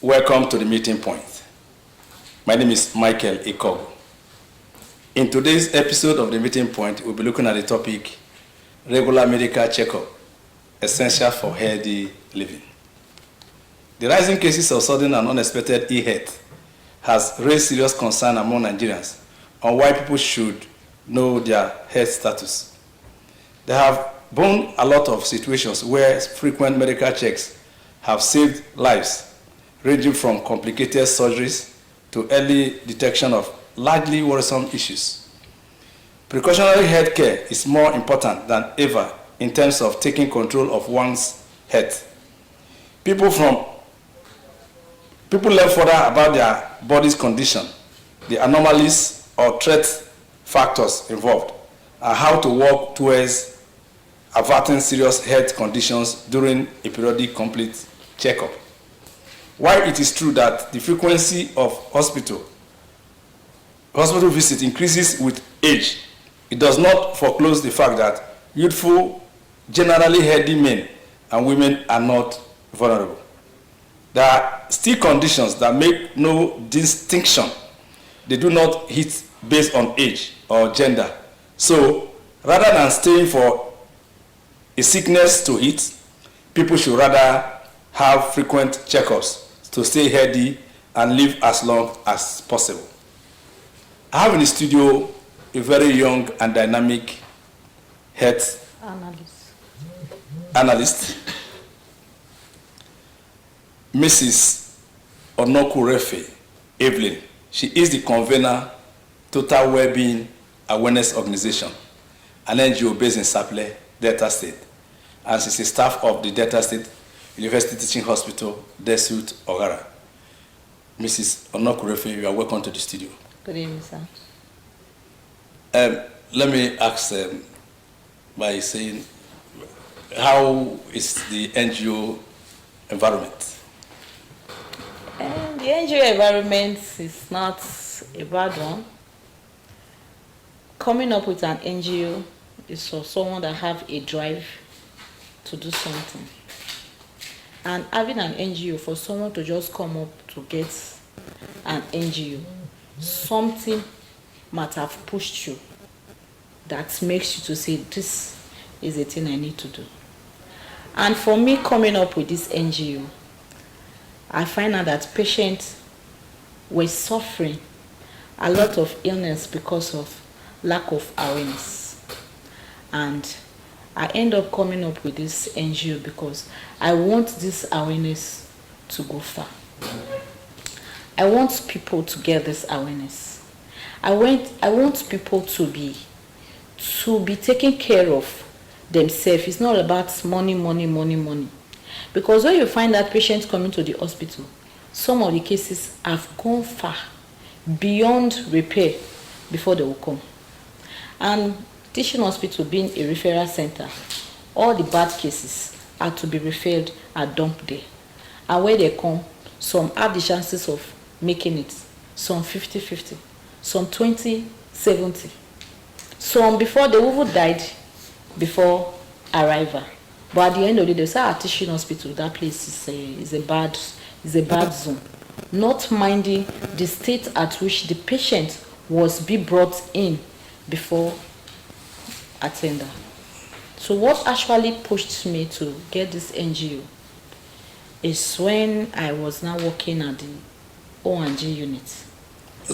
Welcome to the meeting point. My name is Michael Ikogu. In today's episode of the meeting point, we'll be looking at the topic, regular medical checkup, essential for healthy living. The rising cases of sudden and unexpected ill-health has raised serious concern among Nigerians on why people should know their health status. There have been a lot of situations where frequent medical checks have saved lives, ranging from complicated surgeries to early detection of largely worrisome issues. Precautionary health care is more important than ever in terms of taking control of one's health. People learn further about their body's condition, the anomalies or threat factors involved, and how to work towards averting serious health conditions during a periodic complete checkup. While it is true that the frequency of hospital visit increases with age, it does not foreclose the fact that youthful, generally healthy men and women are not vulnerable. There are still conditions that make no distinction. They do not hit based on age or gender. So, rather than staying for a sickness to hit, people should rather have frequent checkups to stay healthy and live as long as possible. I have in the studio a very young and dynamic health analyst, Mrs. Onokurefe Evelyn. She is the convener, Total Wellbeing Awareness Organization, an NGO based in Saple, Delta State, and she's a staff of the Delta State University Teaching Hospital, Desut, Ogara. Mrs. Onokurefe, you are welcome to the studio. Good evening, sir. Let me ask by saying, how is the NGO environment? The NGO environment is not a bad one. Coming up with an NGO is for someone that have a drive to do something. And having an NGO for someone to just come up to get an NGO, something might have pushed you that makes you to say, this is the thing I need to do. And for me, coming up with this NGO, I find out that patients were suffering a lot of illness because of lack of awareness. And I end up coming up with this NGO because I want this awareness to go far. I want people to get this awareness. I want people to be taken care of themselves. It's not about money. Because when you find that patients coming to the hospital, some of the cases have gone far beyond repair before they will come. And teaching hospital being a referral center, all the bad cases are to be referred and dumped there. And when they come, some have the chances of making it, some 50-50, some 20-70. Some before they even died before arrival. But at the end of the day, they say at teaching hospital, that place is a bad zone. Not minding the state at which the patient was brought in before attender. So what actually pushed me to get this NGO is when I was now working at the O&G unit.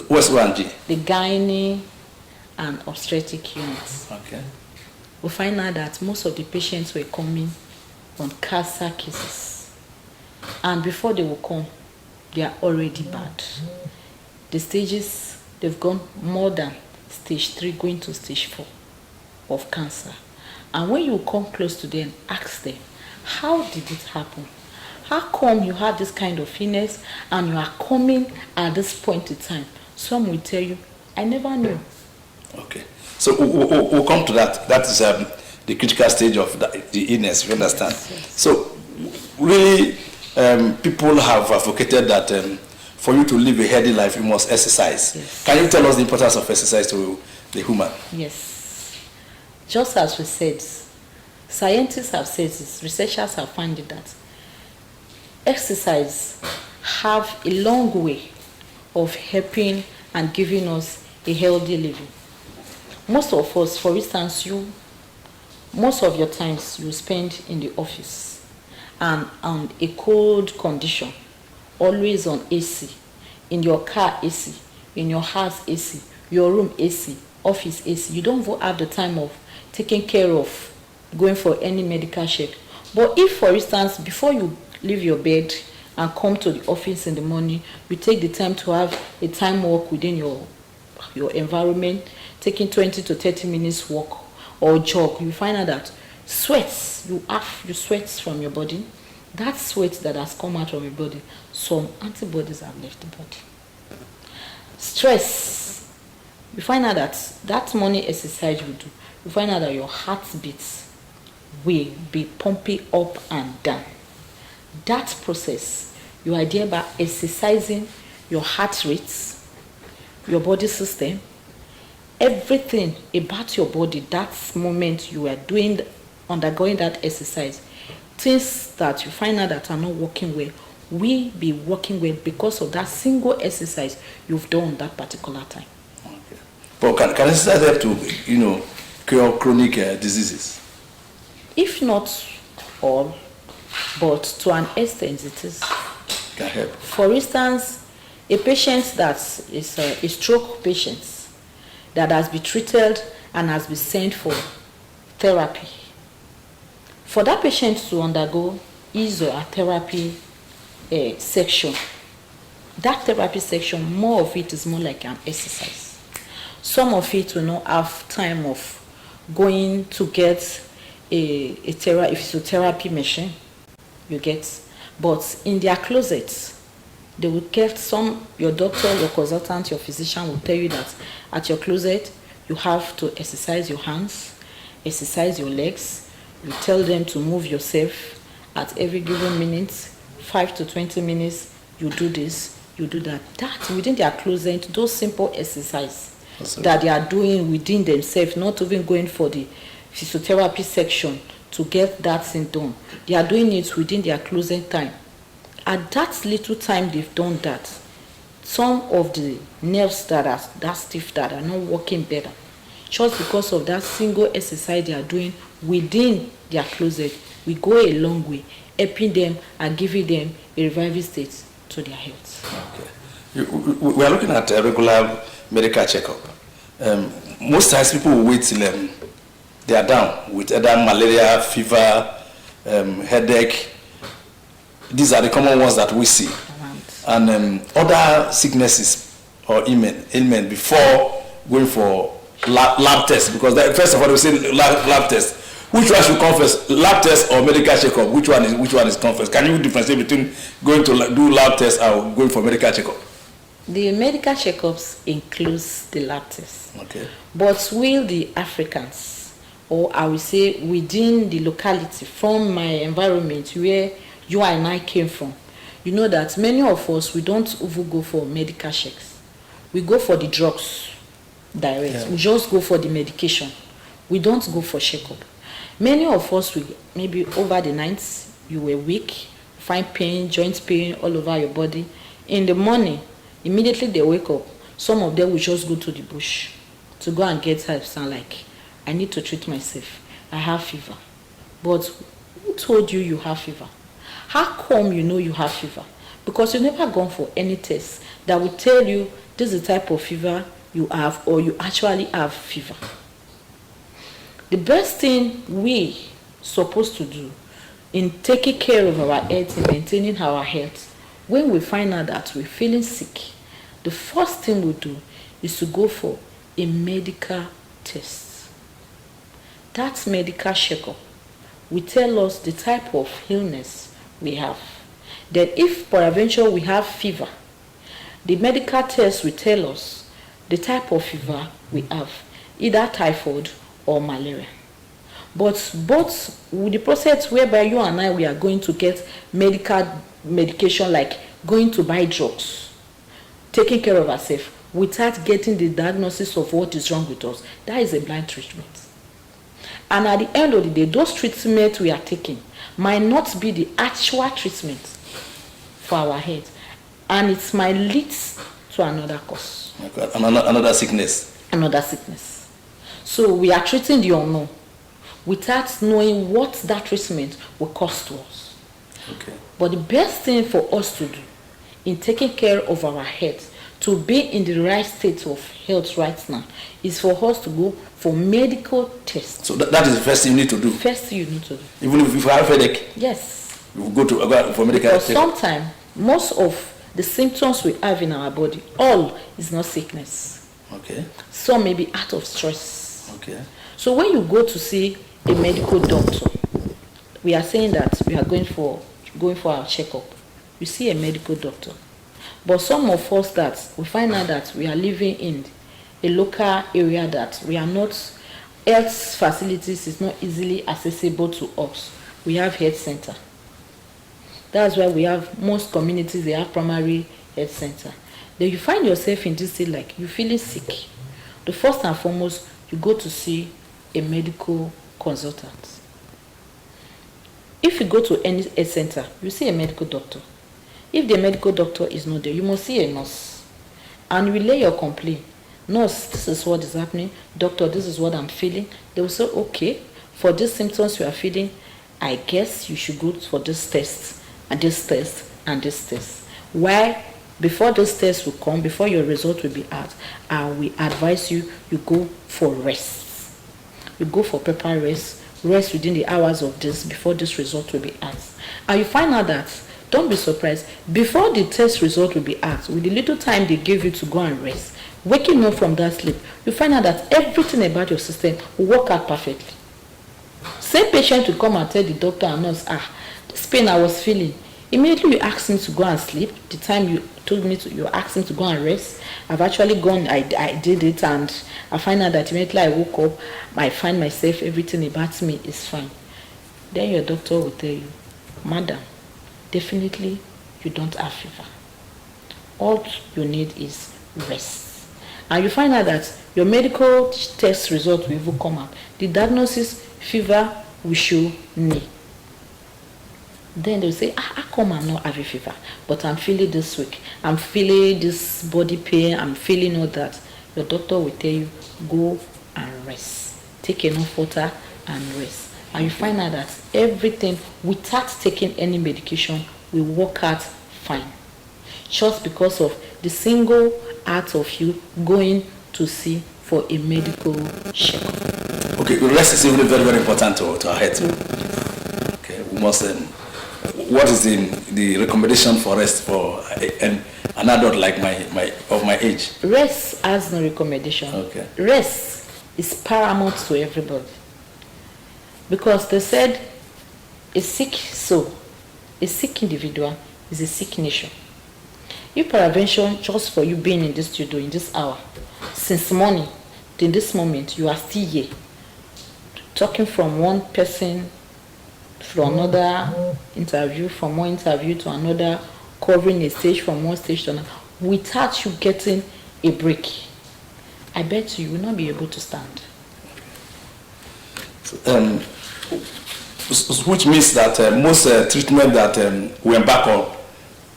What's O&G? The gynae and obstetric units. Okay. We find out that most of the patients were coming on cancer cases. And before they will come, they are already bad. The stages, they've gone more than stage 3, going to stage 4 of cancer. And when you come close to them, ask them, how did it happen? How come you had this kind of illness and you are coming at this point in time? Some will tell you, I never knew. Okay. So we'll come to that. That is the critical stage of the illness, you understand? Yes. So really, people have advocated that for you to live a healthy life, you must exercise. Yes. Can you tell us the importance of exercise to the human? Yes. Just as we said, scientists have said this, researchers have found it that exercise have a long way of helping and giving us a healthy living. Most of us, for instance, most of your times you spend in the office and on a cold condition, always on AC, in your car AC, in your house AC, your room AC, office AC. You don't have the time of taking care of going for any medical check. But if, for instance, before you leave your bed and come to the office in the morning, you take the time to have a time walk within your environment, taking 20 to 30 minutes walk or jog, you find out that you sweat from your body. That sweat that has come out from your body, some antibodies have left the body. Stress, you find out that morning exercise you do, you find out that your heartbeats will be pumping up and down. That process, you are thereby exercising your heart rates, your body system, everything about your body. That moment you are undergoing that exercise, things that you find out that are not working well will be working well because of that single exercise you've done that particular time. Okay. But can exercise help to cure chronic diseases? If not all, but to an extent it is. Can help. For instance, a patient that is a stroke patient that has been treated and has been sent for therapy. For that patient to undergo his or her therapy section, that therapy section, more of it is more like an exercise. Some of it will not have time of going to get a physiotherapy machine, you get. But in their closet, they will get your doctor, your consultant, your physician will tell you that at your closet, you have to exercise your hands, exercise your legs. You tell them to move yourself at every given minute, 5 to 20 minutes, you do this, you do that. That within their closet, those simple exercises that they are doing within themselves, not even going for the physiotherapy section to get that thing done. They are doing it within their closing time. At that little time they've done that, some of the nerves that are that stiff, that are not working better, just because of that single exercise they are doing within their closet, we go a long way, helping them and giving them a reviving state to their health. Okay. We are looking at a regular medical checkup. Most times people will wait till they are down with either malaria, fever, headache. These are the common ones that we see. And other sicknesses or ailment before going for lab tests, because first of all we say lab test. Which one should come first, lab test or medical checkup? Which one is come first? Can you differentiate between going to do lab test or going for medical checkup? The medical checkups includes the lab test. Okay. But will the Africans, or I will say within the locality, from my environment where you and I came from, you know that many of us, we don't even go for medical checks. We go for the drugs direct. Yeah. We just go for the medication. We don't go for checkup. Many of us, maybe over the nights, you were weak, find pain, joint pain all over your body. In the morning, immediately they wake up, some of them will just go to the bush to go and get help. Sound like, I need to treat myself. I have fever. But who told you have fever? How come you know you have fever? Because you've never gone for any test that will tell you this is the type of fever you have, or you actually have fever. The best thing we supposed to do in taking care of our health, in maintaining our health, when we find out that we're feeling sick, the first thing we do is to go for a medical test. That medical checkup will tell us the type of illness we have. Then if peradventure we have fever, the medical test will tell us the type of fever we have, either typhoid or malaria. But both with the process whereby you and I, we are going to get medication, like going to buy drugs, taking care of ourselves without getting the diagnosis of what is wrong with us, that is a blind treatment. And at the end of the day, those treatments we are taking might not be the actual treatment for our health. and it might lead to another cause. Okay. Another sickness. Another sickness. So we are treating the unknown without knowing what that treatment will cost to us. Okay. But the best thing for us to do in taking care of our health, to be in the right state of health right now, is for us to go for medical tests. So that is the first thing you need to do. First thing you need to do. Even if you have headache. Yes. You go for medical Because check. sometimes most of the symptoms we have in our body, all is not sickness. Okay. Some may be out of stress. Okay. So when you go to see a medical doctor, we are saying that we are going for our checkup. You see a medical doctor. But some of us that we find out that we are living in a local area that we are not, health facilities is not easily accessible to us. We have health center. That's why we have most communities, they have primary health center. Then you find yourself in this state like you're feeling sick. The first and foremost, you go to see a medical consultant. If you go to any health center, you see a medical doctor. If the medical doctor is not there, you must see a nurse. And you relay your complaint. Nurse, this is what is happening. Doctor, this is what I'm feeling. They will say, okay, for these symptoms you are feeling, I guess you should go for this test, and this test, and this test. Why? Before this test will come, before your result will be out, I will advise you go for rest. You go for proper rest within the hours of this, before this result will be out. And you find out that, don't be surprised, before the test result will be out, with the little time they give you to go and rest, waking up from that sleep, you find out that everything about your system will work out perfectly. Same patient will come and tell the doctor and nurse, this pain I was feeling. Immediately you ask me to go and sleep. The time you told me you asked me to go and rest, I've actually gone, I did it, and I find out that immediately I woke up, I find myself, everything about me is fine. Then your doctor will tell you, madam, definitely you don't have fever. All you need is rest. And you find out that your medical test result will even come out. The diagnosis, fever, will show knee. Then they'll say, how come I'm not having fever? But I'm feeling this weak. I'm feeling this body pain. I'm feeling all that. Your doctor will tell you, go and rest. Take enough water and rest. And you find out that everything, without taking any medication, will work out fine. Just because of the single act of you going to see for a medical checkup. Okay, rest is even very, very important to our health. Okay, we must. What is the recommendation for rest for an adult like my age? Rest has no recommendation. Okay. Rest is paramount to everybody. Because they said a sick soul, a sick individual is a sick nation. If prevention, just for you being in this studio in this hour, since morning to this moment, you are still here, talking from one person to another interview, from one interview to another, covering a stage from one stage to another, without you getting a break, I bet you will not be able to stand. Which means that most treatment that we embark on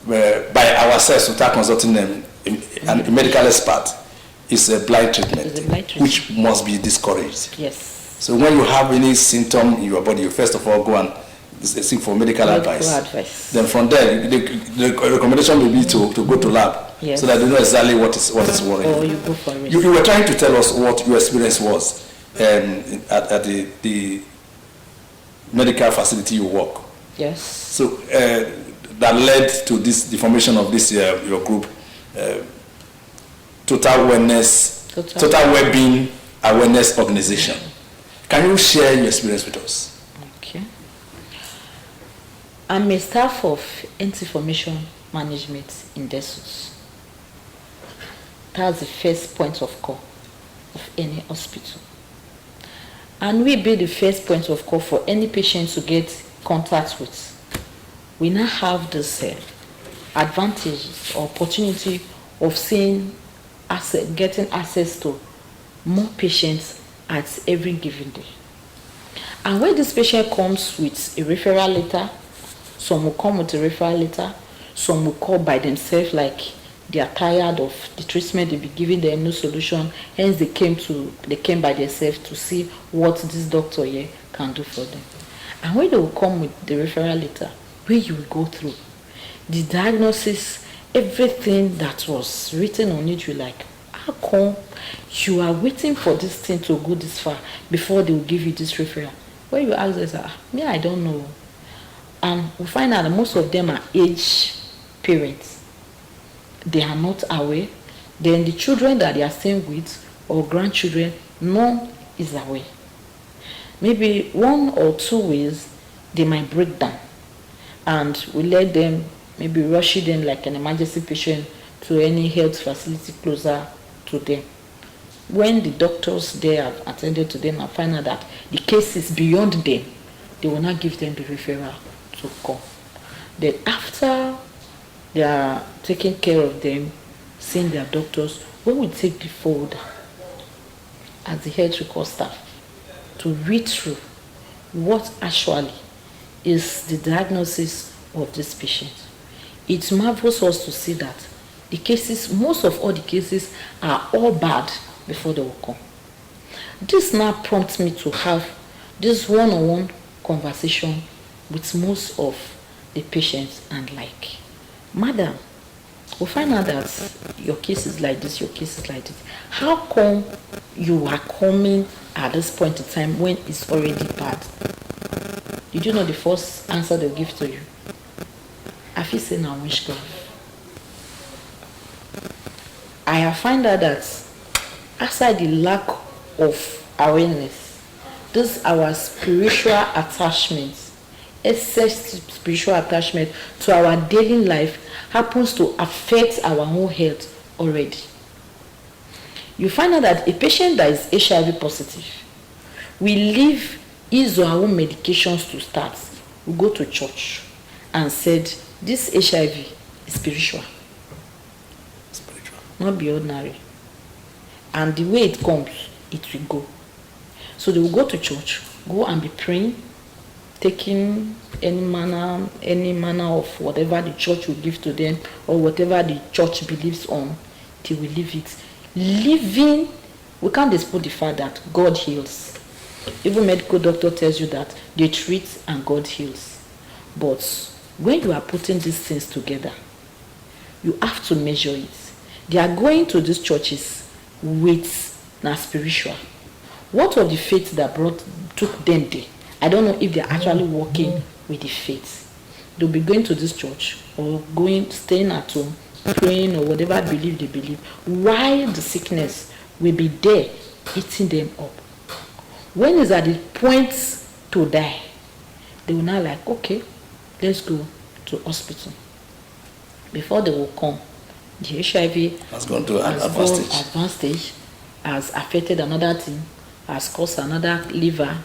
by ourselves without consulting a medical expert is a blind treatment, which must be discouraged. Yes. So when you have any symptom in your body, you first of all go and seek for medical advice. Then from there, the recommendation will be to go to lab, yes, so that they know exactly what is worrying. Or you go for it. You were trying to tell us what your experience was at the medical facility you work. Yes. So that led to the formation of this your group, Total Wellbeing Awareness Organization. Can you share your experience with us? Okay. I'm a staff of information management in DESUS. That's the first point of call of any hospital. And we be the first point of call for any patient to get contact with. We now have this advantage or opportunity of getting access to more patients at every given day. And when this patient comes with a referral letter, some will come with a referral letter, Some will call by themselves, like they are tired of the treatment they be giving them, no solution. Hence they came by themselves to see what this doctor here can do for them. And when they will come with the referral letter, where you will go through the diagnosis, everything that was written on it, you like, how come you are waiting for this thing to go this far before they will give you this referral? When you ask them, me, I don't know. And we find out that most of them are aged parents. They are not aware. Then the children that they are staying with or grandchildren, none is aware. Maybe 1 or 2 ways they might break down, and we let them maybe rush them like an emergency patient to any health facility closer to them. When the doctors there have attended to them and find out that the case is beyond them, they will not give them the referral to come. Then after they are taking care of them, seeing their doctors, when we take the folder as the health record staff to read through what actually is the diagnosis of this patient, it marvels us to see that the cases, most of all the cases, are all bad before they will come. This now prompts me to have this one-on-one conversation with most of the patients and like, madam, we find out that your case is like this, your case is like this. How come you are coming at this point in time when it's already bad? Did you know the first answer they'll give to you? I feel saying now witchcraft. I have found out that aside the lack of awareness, this our spiritual attachment, excess spiritual attachment to our daily life happens to affect our own health already. You find out that a patient that is HIV positive will leave his or her own medications to start, will go to church and said, this HIV is spiritual. Not be ordinary. And the way it comes, it will go. So they will go to church, go and be praying, taking any manner of whatever the church will give to them or whatever the church believes on, they will leave it. Living, we can't dispute the fact that God heals. Even medical doctor tells you that they treat and God heals. But when you are putting these things together, you have to measure it. They are going to these churches with now spiritual. What of the faith that took them there? I don't know if they're actually working with the faith. They'll be going to this church or staying at home, praying or whatever belief they believe, while the sickness will be there eating them up. When it's at the point to die, they will now like, okay, let's go to hospital. Before they will come, the HIV has gone to an advanced stage, has affected another thing, has caused another liver,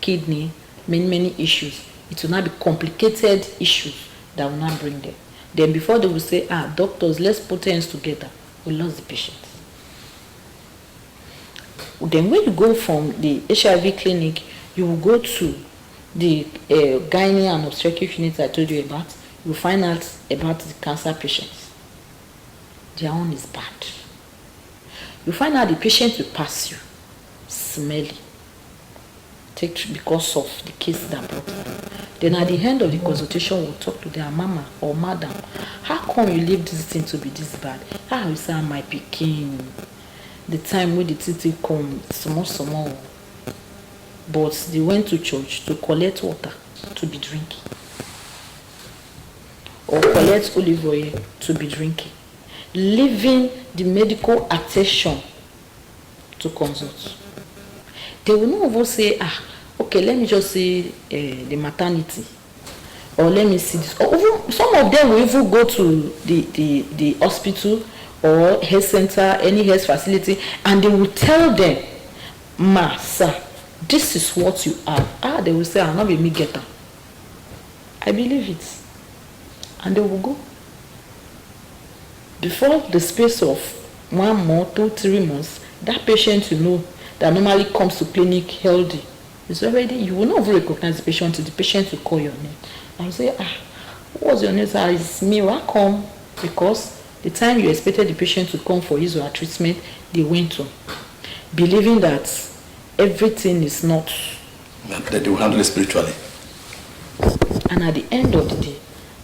kidney, many issues. It will not be complicated issues that will not bring them. Then before they will say, doctors, let's put hands together, we lost the patient. Then when you go from the HIV clinic, you will go to the gynae and obstetric unit I told you about. You will find out about the cancer patients. Their own is bad. You find out the patient will pass you, smelly, because of the case that brought them. Then at the end of the consultation, we'll talk to their mama or madam. How come you leave this thing to be this bad? How is that my pikin? The time when the titi come, small. But they went to church to collect water to be drinking. Or collect olive oil to be drinking. Leaving the medical attention to consult. They will not even say, okay, let me just see the maternity. Or let me see this. Or even, some of them will even go to the hospital or health center, any health facility, and they will tell them, sir, this is what you have. They will say, I'll not be me getter. I believe it. And they will go. Before the space of 1 month, 2, 3 months, that patient you know that normally comes to clinic healthy is already, you will not even recognize the patient until the patient will call your name. And say, What's your name? Sir, it's me. Why come? Because the time you expected the patient to come for his or her treatment, they went to, believing that everything is not. That they will handle it spiritually. And at the end of the day,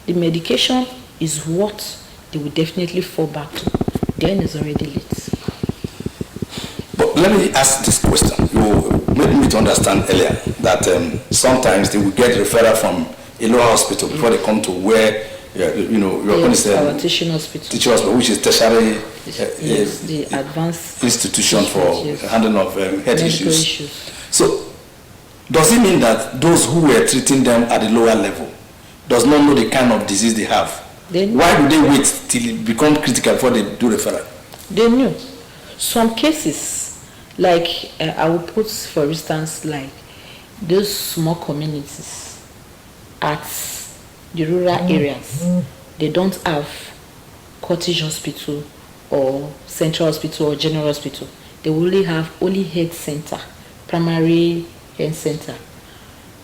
the medication is what they will definitely fall back to. Then it's already late. But let me ask this question. You made me to understand earlier that sometimes they will get referral from a lower hospital before they come to where you're going to say our teaching hospital. Teaching hospital, which is tertiary yes, the advanced institution for handling of health issues. So, does it mean that those who were treating them at the lower level does not know the kind of disease they have? Why do they wait till it becomes critical before they do referral? They knew. Some cases, like I will put, for instance, like those small communities at the rural areas, they don't have cottage hospital or central hospital or general hospital. They only have health center, primary health center.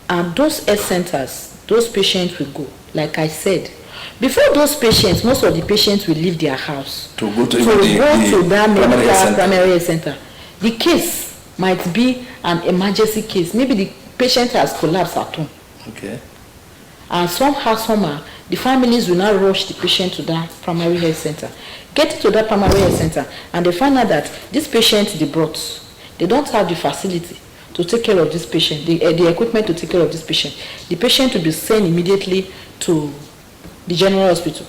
And those health centers, those patients will go. Like I said, before those patients, most of the patients will leave their house to go to that medical primary health center. The case might be an emergency case. Maybe the patient has collapsed at home. Okay. And somehow, the families will now rush the patient to that primary health center. Get to that primary health center, and they find out that this patient they brought, they don't have the facility to take care of this patient, the equipment to take care of this patient. The patient will be sent immediately to the general hospital.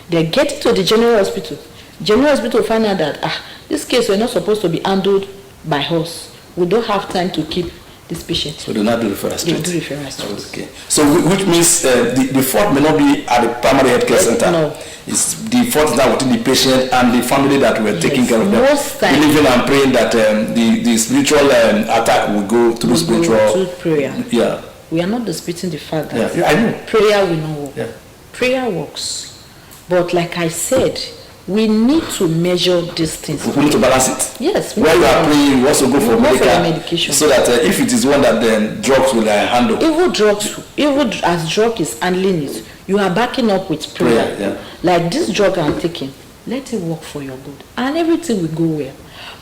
They get to the general hospital. General hospital find out that this case we're not supposed to be handled by us. We don't have time to keep this patient. So do not do referral straight. They do referral straight. Okay. So which means the fault may not be at the primary health care center. No. It's the fault that within the patient and the family that were taking care of them. Most time, believing and praying that the spiritual attack will go through spiritual. Through prayer. Yeah. We are not disputing the fact that I know. prayer will not work. Yeah. Prayer works. But like I said, we need to measure these things. We need to balance it. Yes. While you are praying, you also go for medication. So that if it is one that then drugs will handle. Even as drug is handling it, you are backing up with prayer. Yeah. Like this drug I'm taking, let it work for your good. And everything will go well.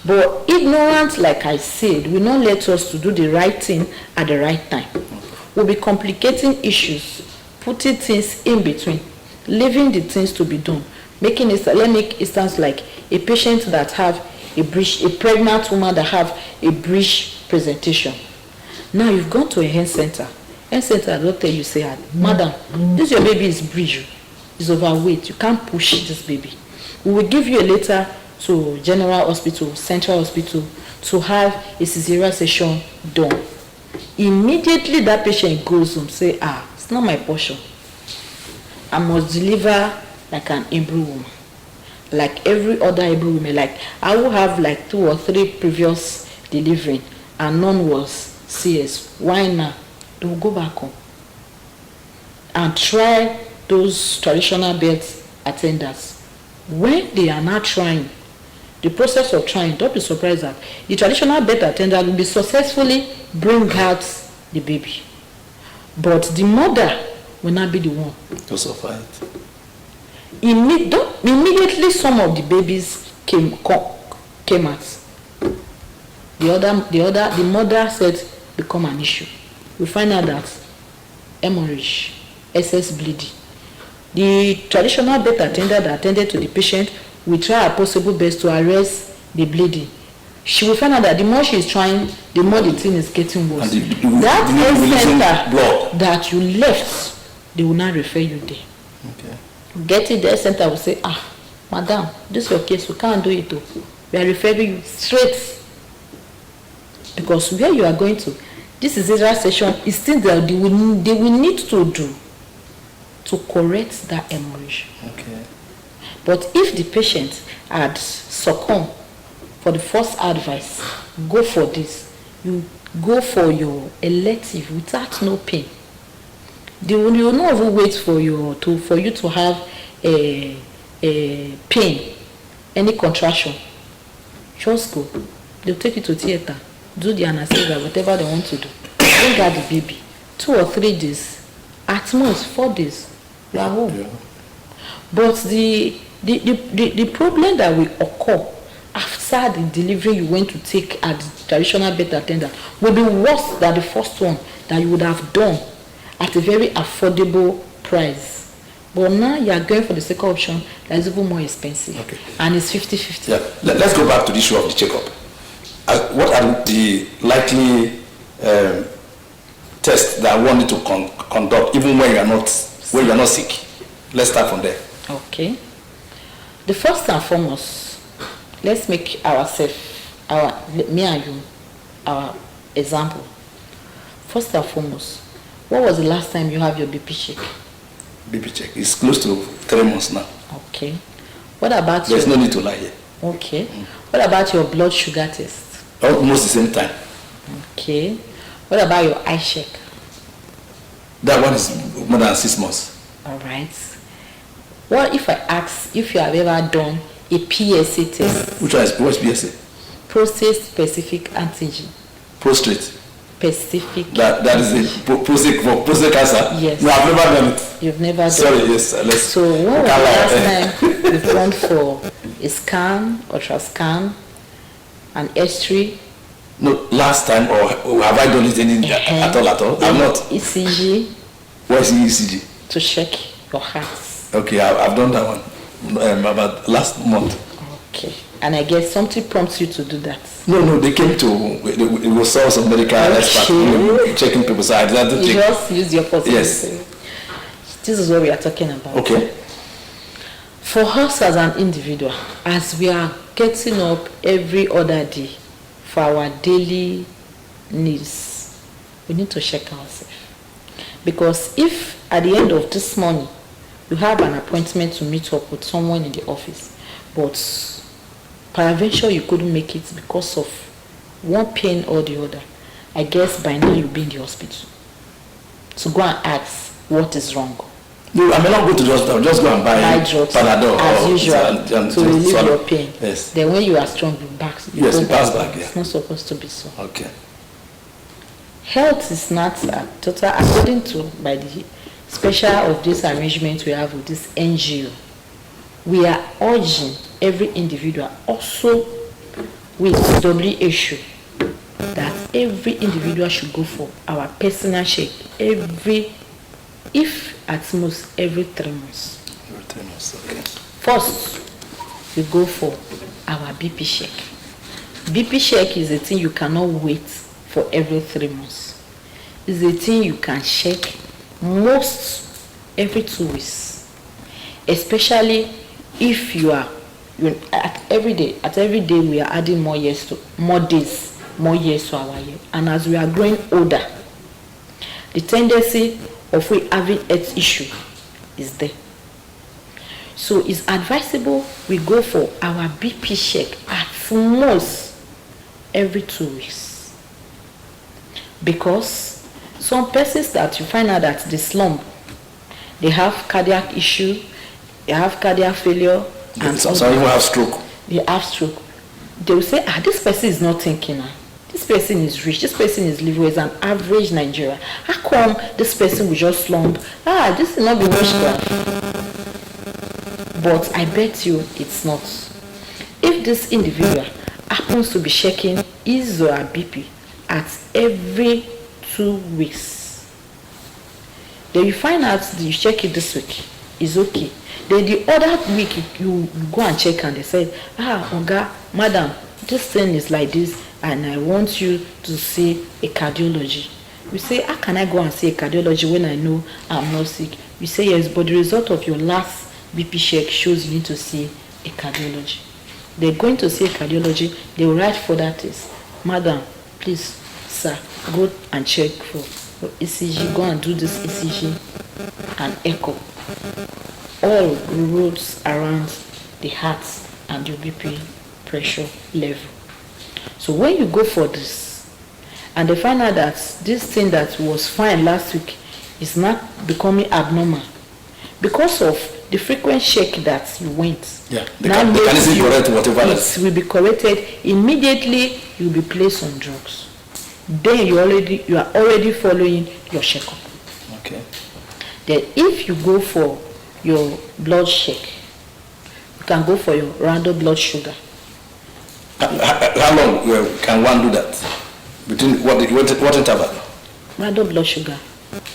But ignorance, like I said, will not let us to do the right thing at the right time. We'll be complicating issues, putting things in between, leaving the things to be done. Let me make instance like a patient that have a pregnant woman that have a breech presentation. Now you've gone to a health center. Health center doctor, you say, madam, this your baby is breech, is overweight. You can't push this baby. We will give you a letter to general hospital, central hospital, to have a cesarean section done. Immediately that patient goes home, say, it's not my portion. I must deliver like an Hebrew woman, like every other Hebrew woman. Like I will have like 2 or 3 previous delivery, and none was CS. Why now? They will go back home and try those traditional birth attendants. When they are not trying, the process of trying, don't be surprised that the traditional birth attendant will be successfully bring out the baby, but the mother will not be the one to suffer it. Immediately, some of the babies came out. The mother said become an issue. We find out that hemorrhage, excess bleeding. The traditional birth attendant that attended to the patient will try her possible best to arrest the bleeding. She will find out that the more she is trying, the more the thing is getting worse. That health center that you left, they will not refer you there. Okay. Get it there, center will say, madam, this is your case, we can't do it. We are referring you straight. Because where you are going to, this is a session, is things that they will need to do to correct that hemorrhage. Okay. But if the patient had succumbed for the first advice, go for this, you go for your elective without no pain. They will not even wait for you to have a pain, any contraction. Just go. They'll take you to theater, do the anesthesia, whatever they want to do. Bring out the baby. 2 or 3 days, at most 4 days, You are home. Yeah. But the problem that will occur after the delivery you went to take at the traditional birth attendant will be worse than the first one that you would have done at a very affordable price. But now you are going for the second option that is even more expensive. Okay. And it's 50-50. Yeah. Let's go back to the issue of the checkup. What are the likely tests that one need to conduct even when you are not sick? Let's start from there. Okay. The first and foremost, let's make ourselves, me and you, our example. First and foremost, what was the last time you have your BP check? BP check. It's close to 3 months now. Okay. What about There's no need to lie here. Okay. What about your blood sugar test? Almost the same time. Okay. What about your eye check? That one is more than 6 months. All right. What if I ask if you have ever done a PSA test? Which one is PSA? Prostate specific antigen. Prostate. Specific. That is it. Prostate cancer. Yes. No, I've never done it. You've never done. Sorry. Yes. Let's. So when was the last time you've gone for a scan, ultrascan, an X-ray? No, last time or have I done it at all? I'm not. ECG. What is ECG? To check your heart. Okay, I've done that one about last month. Okay, and I guess something prompts you to do that. No, they came to, it was source of medical experts checking people, so I decided to You check. just use your possibility. Yes. This is what we are talking about. Okay. For us as an individual, as we are getting up every other day for our daily needs, we need to check ourselves. Because if at the end of this morning, you have an appointment to meet up with someone in the office, but peradventure you couldn't make it because of one pain or the other, I guess by now you'll be in the hospital. So go and ask what is wrong. No, I may not go to the hospital, just go and buy drugs Panadol as usual and to relieve your pain. Yes. Then when you are strong, you back. Yes, you pass back. Yeah. It's not supposed to be so. Okay. Health is not a total, according to by the special of this arrangement we have with this NGO. We are urging every individual, also with WHO, that every individual should go for our personal check if at most every 3 months. Every 3 months, okay. First, we go for our BP check. BP check is a thing you cannot wait for every 3 months. It's a thing you can check most every 2 weeks, especially if you are at every day we are adding more days to our year, and as we are growing older, the tendency of we having health issue is there. So it's advisable we go for our BP check at most every 2 weeks, because some persons that you find out that they slump, they have cardiac issue, they have cardiac failure, and some even have stroke. They have stroke. They will say, this person is not thinking. This person is rich. This person is living as an average Nigerian. How come this person will just slump? This will not be witchcraft. But I bet you it's not. If this individual happens to be checking his or her BP at every 2 weeks, then you find out that you check it this week, it's okay. Then the other week you go and check and they say, Oga, madam, this thing is like this and I want you to see a cardiology. You say, how can I go and see a cardiology when I know I'm not sick? You say, yes, but the result of your last BP check shows you need to see a cardiology. They're going to see a cardiology, they will write for that is, madam, please, sir, go and check for ECG, go and do this ECG and echo. All roads around the heart and your BP pressure level. So when you go for this, and they find out that this thing that was fine last week is not becoming abnormal because of the frequent check that you went. Yeah, they can correct whatever it will be corrected immediately. You'll be placed on drugs. Then you are already following your checkup. Okay. Then if you go for your blood check, you can go for your random blood sugar. How long can one do that? Between what interval? Random blood sugar,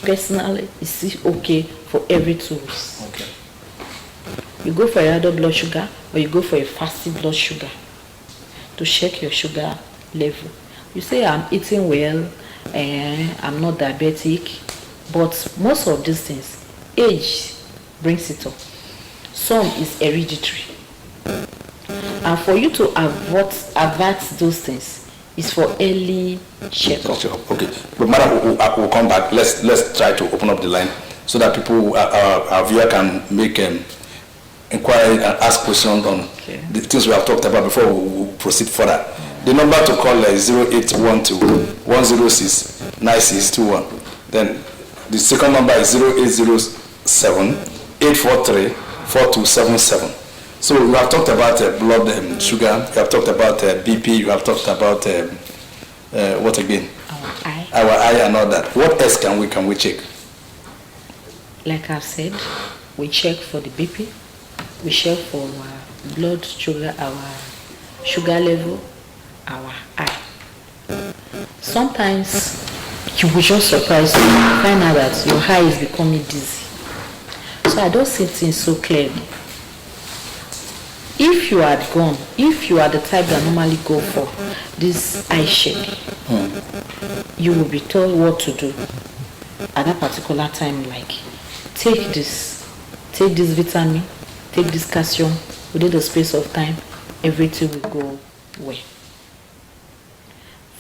personally, is still okay for every 2 weeks. Okay. You go for a random blood sugar or you go for a fasting blood sugar to check your sugar level. You say, I'm eating well, I'm not diabetic, but most of these things, age brings it up. Some is hereditary. And for you to avert those things is for early checkup. Okay, but madam, we'll come back. Let's try to open up the line so that people, our viewer, can make inquiry and ask questions on the things we have talked about before we proceed further. The number to call is 0812 106 9621. Then the second number is 0807 843 4277. So we have talked about blood sugar, we have talked about BP, you have talked about what again? Our eye and all that. What else can we check? Like I've said, we check for the BP, we check for our blood sugar, our sugar level, our eye. Sometimes you will just surprise you, find out that your eye is becoming dizzy. So I don't see things so clearly. If you are the type that normally go for this eye check, you will be told what to do at that particular time, like take this vitamin, take this calcium within the space of time, everything will go well.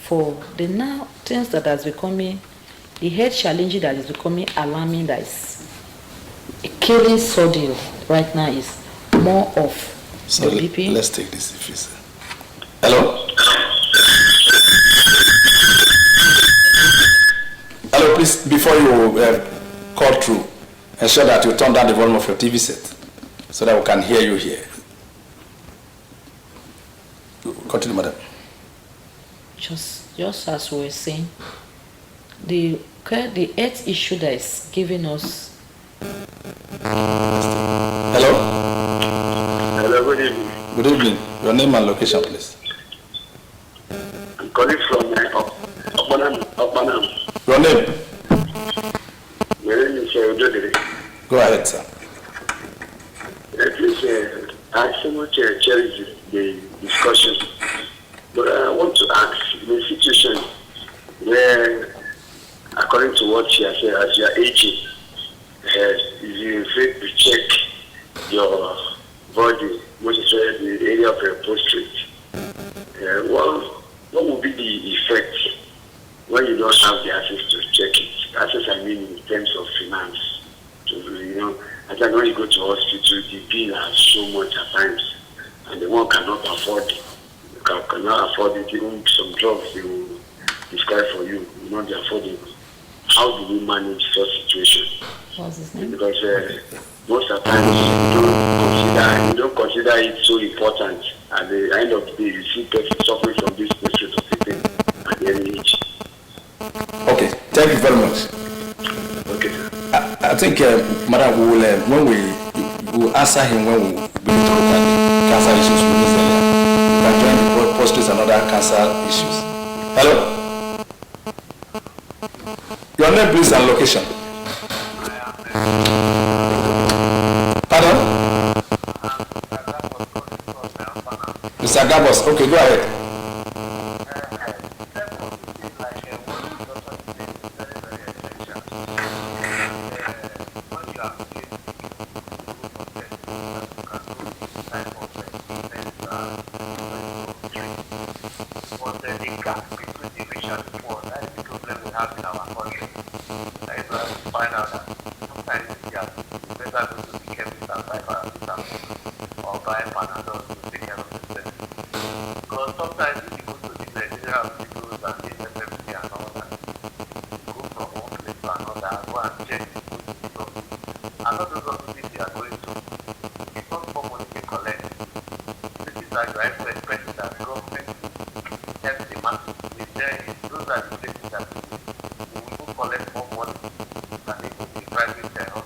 For the now things that has becoming, the health challenge that is becoming alarming, that is killing suddenly right now, is more of so the BP. Let's take this if you say. Hello? Hello, please, before you call through, ensure that you turn down the volume of your TV set so that we can hear you here. Continue, madam. Just as we were saying, the health issue that is giving us. Hello? Hello, good evening. Good evening. Your name and location, please. I'm calling from Opanam. Your name? My name is Ododere. Go ahead, sir. Please, I so much cherish the discussion, but I want to ask, in a situation where, according to what you have said, as you are aging, is you afraid to check your body, which is the area of your prostate. What will be the effect when you don't have the access to check it? Access, I mean, in terms of finance. I think when you go to hospital, the bill has so much at times, and the one cannot afford it. You cannot afford it. Even some drugs they will prescribe for you, will not be affordable. How do we manage such situation? What's his name? Because most of the times you don't consider it so important. At the end of the day, you see people suffering from this state of the thing at the early age. Okay, thank you very much. Okay, sir. I think, madam, we will, when we will answer him when we begin to look at the cancer issues we raised earlier. You can join the prostate and other cancer issues. Hello? Your name, please, and location. Pardon? Mr. Gabos, okay, go ahead. Those are the places that we will collect more money than they could be private hospitals.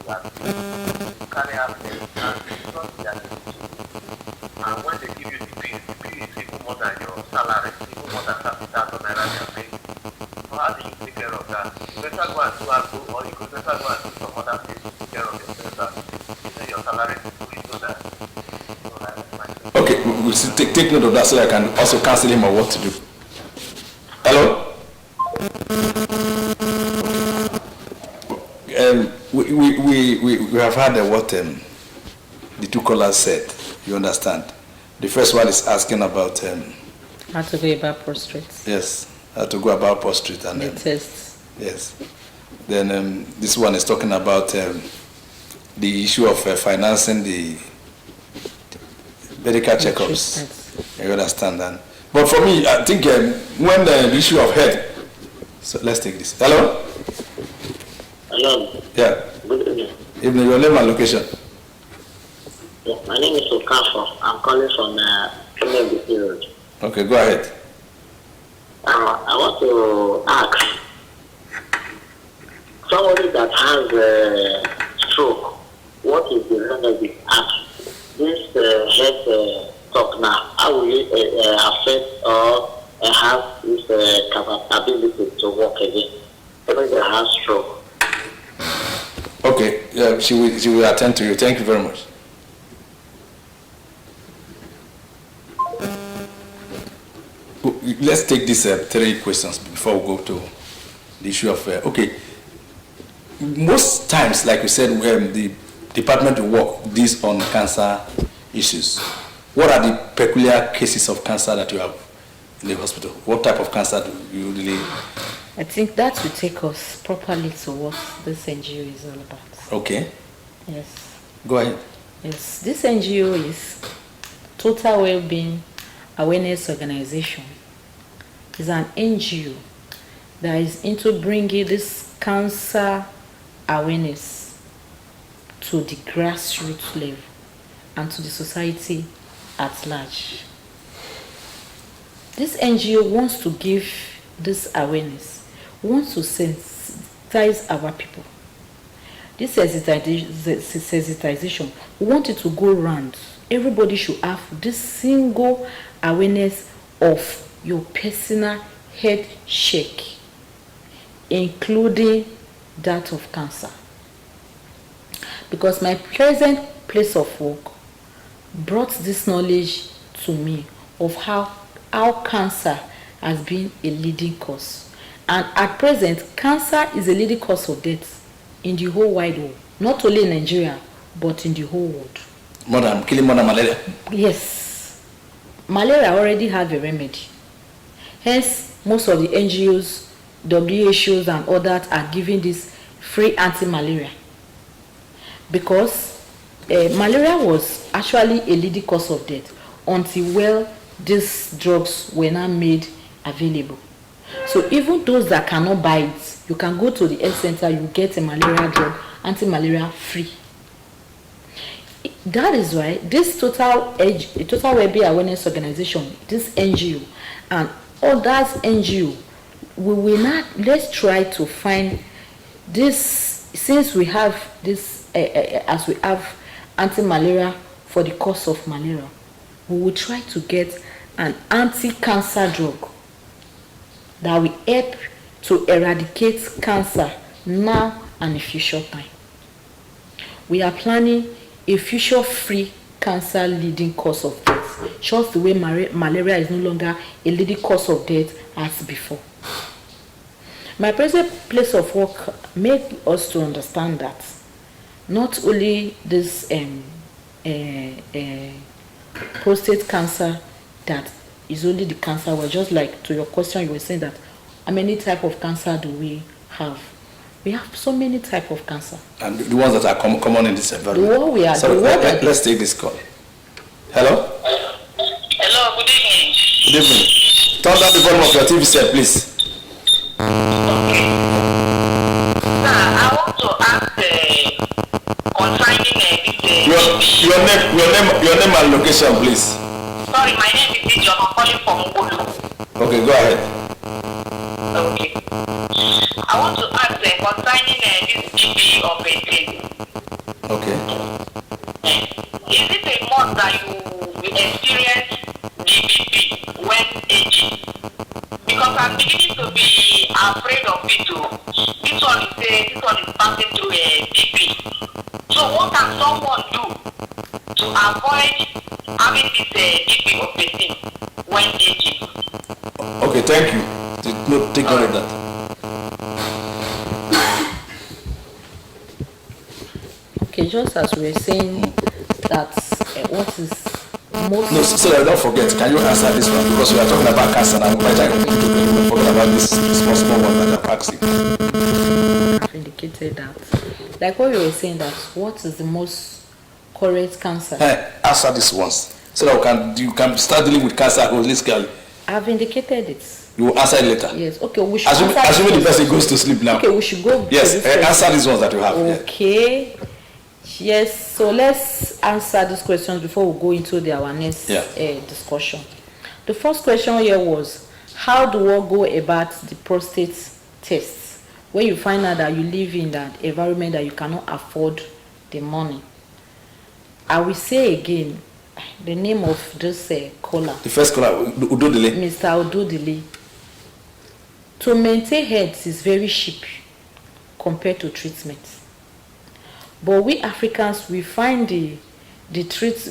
that you carry out this and it's not their decision. And when they give you the bill is even more than your salary, even more than 30,000 naira they are paying. So how do you take care of that? You better go and do agro, or you could better go and do some other things to take care of yourself. You know your salary is going to that. So that's my thing. Okay, we'll take note of that so I can also counsel him on what to do. Hello? We have heard what the two callers said. You understand? The first one is asking about how to go about prostrate. Yes, how to go about prostrate and the tests. Yes. Then this one is talking about the issue of financing the medical checkups. You understand that? But for me, I think when the issue of health. So let's take this. Hello? Hello. Yeah. Good evening. Evening. Your name and location. Yeah, my name is Okafo. I'm calling from Kenya Road. Okay, go ahead. I want to ask somebody that has a stroke, what is the remedy? This health talk now, how will it affect or have this capability to work again? Somebody that has stroke. Okay, yeah, she will attend to you. Thank you very much. Let's take these 3 questions before we go to the issue of okay. Most times, like we said, the department will work this on cancer issues. What are the peculiar cases of cancer that you have in the hospital? What type of cancer do you really? I think that will take us properly to what this NGO is all about. Okay. Yes. Go ahead. Yes, this NGO is Total Wellbeing Awareness Organization. It's an NGO that is into bringing this cancer awareness to the grassroots level and to the society at large. This NGO wants to give this awareness, wants to sensitize our people. This sensitization, we want it to go round. Everybody should have this single awareness of your personal health check, including that of cancer. Because my present place of work brought this knowledge to me of how cancer has been a leading cause. And at present, cancer is a leading cause of death in the whole wide world. Not only in Nigeria, but in the whole world. Killing more than malaria? Yes. Malaria already have a remedy. Hence, most of the NGOs, WHOs and others are giving this free anti-malaria. Because malaria was actually a leading cause of death until these drugs were not made available. So even those that cannot buy it, you can go to the health center, you get a malaria drug, anti-malaria free. That is why this Total Wellbeing Awareness Organization, this NGO, and others NGO, we will not, let's try to find this, since we have this, as we have anti-malaria for the cause of malaria, we will try to get an anti-cancer drug that will help to eradicate cancer now and in future time. We are planning a future-free cancer leading cause of death, just the way malaria is no longer a leading cause of death as before. My present place of work made us to understand that not only this prostate cancer that is only the cancer, well, just like to your question, you were saying that how many type of cancer do we have? We have so many type of cancer. And the ones that are common in this environment. The one we are. Sorry, let's take this call. Hello? Hello, good evening. Good evening. Turn down the volume of your TV set, please. Okay. Sir, I want to ask concerning this. Your name and location, please. Sorry, my name is John. I'm calling from Olu. Okay, go ahead. Okay. I want to ask concerning this GP of a thing. Okay. Is it a month that you experience DBP when aging? Because I'm beginning to be afraid of it too. This one is passing through a DP. So what can someone do to avoid having this DP of a thing when aging? Okay, thank you. Take note of that. Okay, just as we were saying that what is most... No, so that I don't forget, can you answer this one? Because we are talking about cancer and by the time we forget about this small one that are vaccine. I've indicated that. Like what you were saying, that what is the most correct cancer? Answer this once. So that you can start dealing with cancer holistically. I've indicated it. You will answer it later. Yes, okay, we should assuming the person goes to sleep now. Okay, we should go. Yes, answer these ones that you have. Okay. Yeah. Yes, so let's answer these questions before we go into our next discussion. The first question here was, how do we go about the prostate test when you find out that you live in that environment that you cannot afford the money? I will say again the name of this caller. The first caller, Udodile. Mr. Udodile. To maintain health is very cheap compared to treatment. But we Africans, we find the maintenance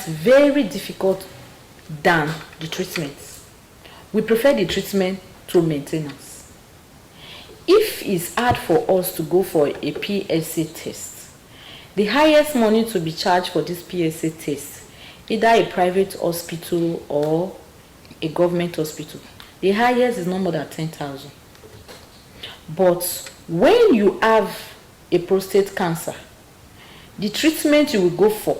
very difficult than the treatment. We prefer the treatment to maintenance. If it's hard for us to go for a PSA test, the highest money to be charged for this PSA test, either a private hospital or a government hospital, the highest is no more than 10,000. But when you have a prostate cancer, the treatment you will go for,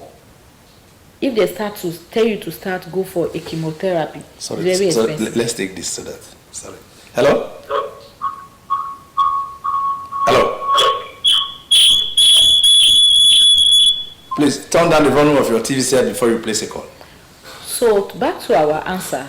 if they start to tell you to go for a chemotherapy, very expensive. Let's take this so that. Sorry. Hello? Hello? Please turn down the volume of your TV set before you place a call. So back to our answer,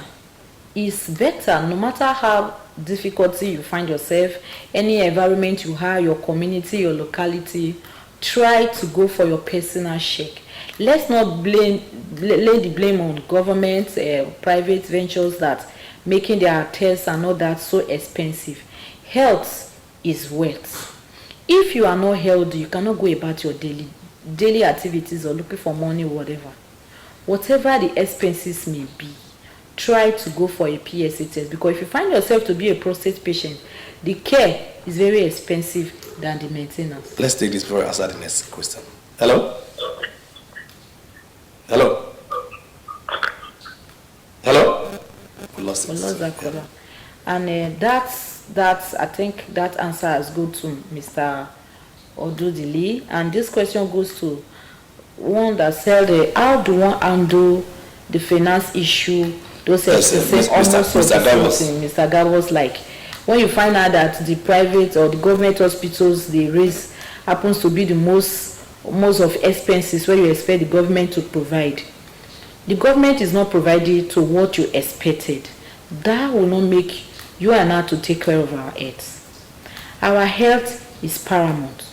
it's better no matter how difficulty you find yourself, any environment you have, your community, your locality, try to go for your personal check. Let's not lay the blame on government, private ventures that making their tests and all that so expensive. Health is wealth. If you are not healthy, you cannot go about your daily activities or looking for money, whatever the expenses may be. Try to go for a PSA test, because if you find yourself to be a prostate patient, the care is very expensive than the maintenance. Let's take this before I answer the next question. Hello? Hello? Hello? We lost that caller. And that's I think that answer has go to Mr. Odudili. And this question goes to one that said, how do one handle the finance issue? Those Mr. Gavos, like when you find out that the private or the government hospitals they raise happens to be the most of expenses where you expect the government to provide. The government is not providing to what you expected. That will not make you and I to take care of our health. Our health is paramount,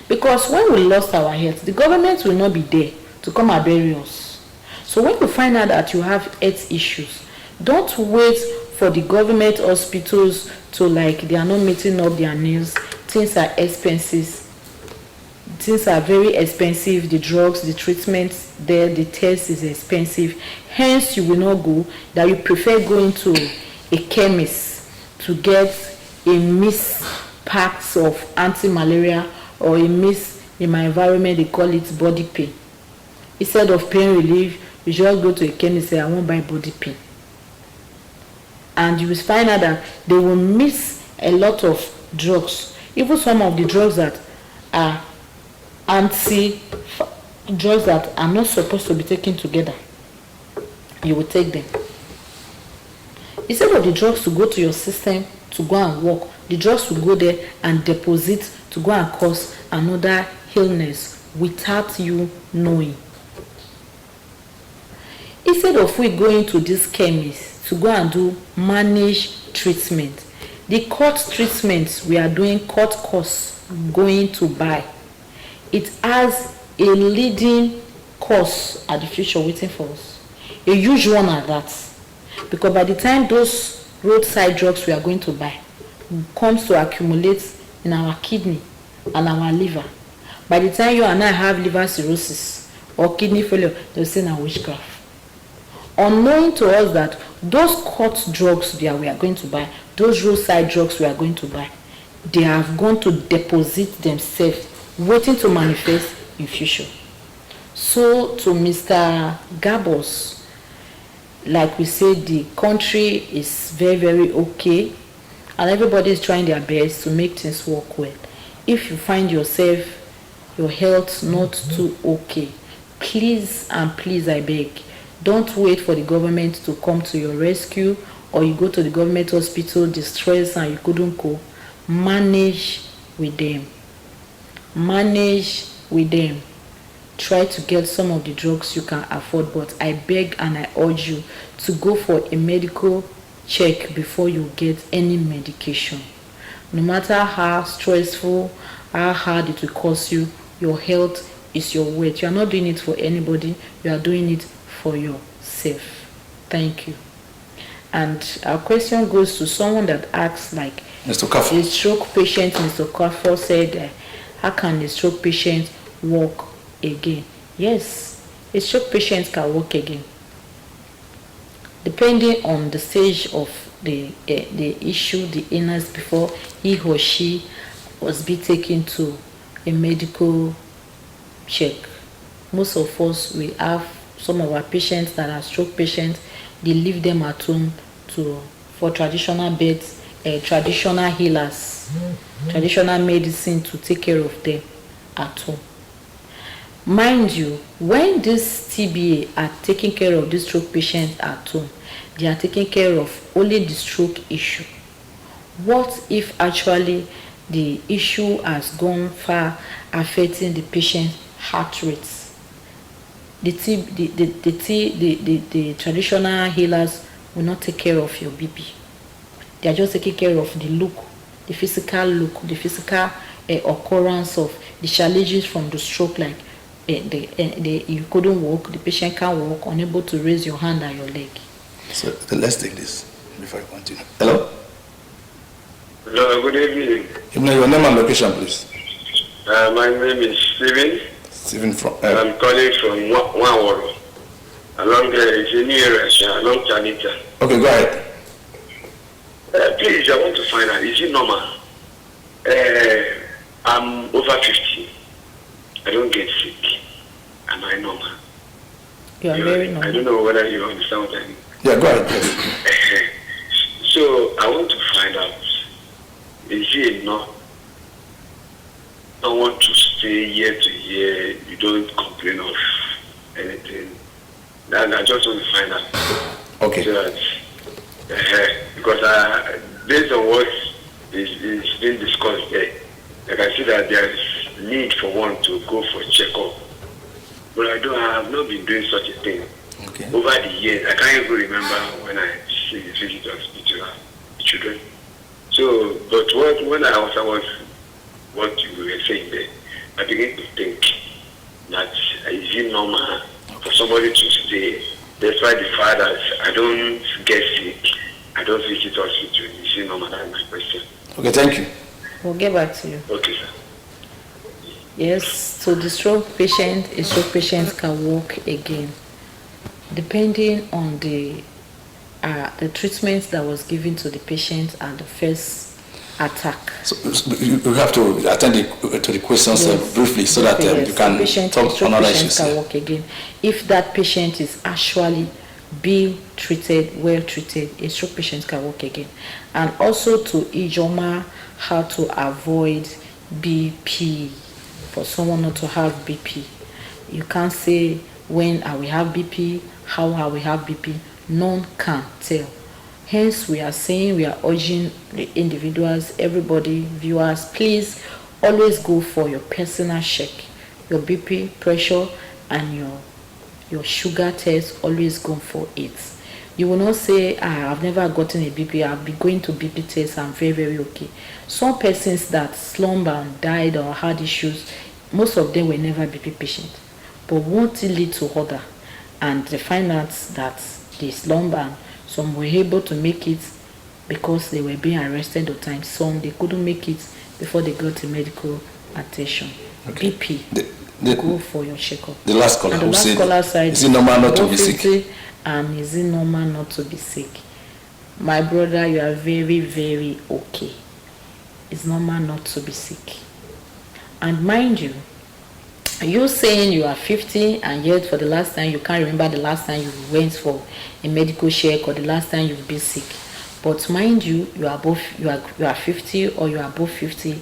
because when we lost our health, the government will not be there to come and bury us. So when you find out that you have health issues, don't wait for the government hospitals to they are not meeting up their needs. Things are expensive. Things are very expensive. The drugs, the treatments there, the test is expensive. Hence, you will not go. That you prefer going to a chemist to get a mist packs of anti-malaria, or a mist, in my environment they call it body pain. Instead of pain relief, you just go to a chemist and say, I won't buy body pain. And you will find out that they will miss a lot of drugs, even some of the drugs that are drugs that are not supposed to be taken together. You will take them. Instead of the drugs to go to your system to go and work, the drugs will go there and deposit to go and cause another illness without you knowing. Instead of we going to this chemist to go and do managed treatment, The court treatment we are doing, court course going to buy, it has a leading course at the future waiting for us, a huge one at that, because by the time those roadside drugs we are going to buy comes to accumulate in our kidney and our liver, by the time you and I have liver cirrhosis or kidney failure, they'll say now witchcraft. Unknowing to us that those court drugs that we are going to buy, those roadside drugs we are going to buy, they have gone to deposit themselves, waiting to manifest in future. So to Mr. Gabos, like we said, the country is very, very okay, and everybody is trying their best to make things work well. If you find yourself, your health not too okay, please and please, I beg, don't wait for the government to come to your rescue, or you go to the government hospital distressed and you couldn't go. Manage with them. Manage with them. Try to get some of the drugs you can afford, but I beg and I urge you to go for a medical check before you get any medication. No matter how stressful, how hard it will cost you, your health is your wealth. You are not doing it for anybody, you are doing it for yourself. Thank you. And our question goes to someone that asks, like, Mr. Kafo. a stroke patient, Mr. Kafo said, how can a stroke patient walk again? Yes, a stroke patient can walk again, depending on the stage of the issue, the illness, before he or she was be taken to a medical check. Most of us, we have some of our patients that are stroke patients, they leave them at home for traditional beds, traditional healers, traditional medicine to take care of them at home. Mind you, when this TBA are taking care of this stroke patients at home, they are taking care of only the stroke issue. What if actually the issue has gone far, affecting the patient's heart rates? The traditional healers will not take care of your BP. They are just taking care of the look, the physical occurrence of the challenges from the stroke, like you couldn't walk, the patient can't walk, unable to raise your hand and your leg. So let's take this before I continue. Hello? Hello, good evening. Your name and location, please. My name is Steven. Steven from... I'm calling from Wanwaro. Along it's a new area, along Chanita. Okay, go ahead. Please, I want to find out, is it normal? I'm over 50. I don't get sick. Am I normal? You are very normal. I don't know whether you understand what I mean. Yeah, go ahead. So I want to find out, is it enough? I want to stay year to year, you don't complain of anything. I just want to find out. Okay. So that, because based on what is being discussed there, I can see that there is need for one to go for checkup. But I have not been doing such a thing. Okay. Over the years. I can't even remember when I visited hospital children. So, but when I was what you were saying there, I began to think that is it normal for somebody to stay, despite the fact that I don't get sick, I don't visit hospital. Is it normal? That's my question. Okay, thank you. We'll get back to you. Okay, sir. Yes, so the stroke patient, a stroke patient can walk again, depending on the treatment that was given to the patient at the first attack. So you have to attend to the questions briefly, so that yes, you can talk on other issues. Can walk again. If that patient is actually being treated, well treated, a stroke patient can walk again. And also to Ijoma, how to avoid BP, for someone not to have BP. You can't say when I will have BP, how I will have BP. None can tell. Hence, we are saying, we are urging the individuals, everybody, viewers, please always go for your personal check, your BP, pressure, and your sugar test. Always go for it. You will not say, I've never gotten a BP, I've been going to BP tests, I'm very, very okay. Some persons that slumber and died or had issues, most of them were never BP patients. But one thing lead to other, and they find out that they slumber. Some were able to make it because they were being arrested at times. Some they couldn't make it before they got to medical attention. Okay. BP. Go for your checkup. The last caller, and the last caller side, is it normal not to be sick? And is it normal not to be sick? My brother, you are very, very okay. It's normal not to be sick. And mind you, you saying you are 50 and yet for the last time you can't remember the last time you went for a medical check or the last time you've been sick. But mind you, you are 50 or you are above 50,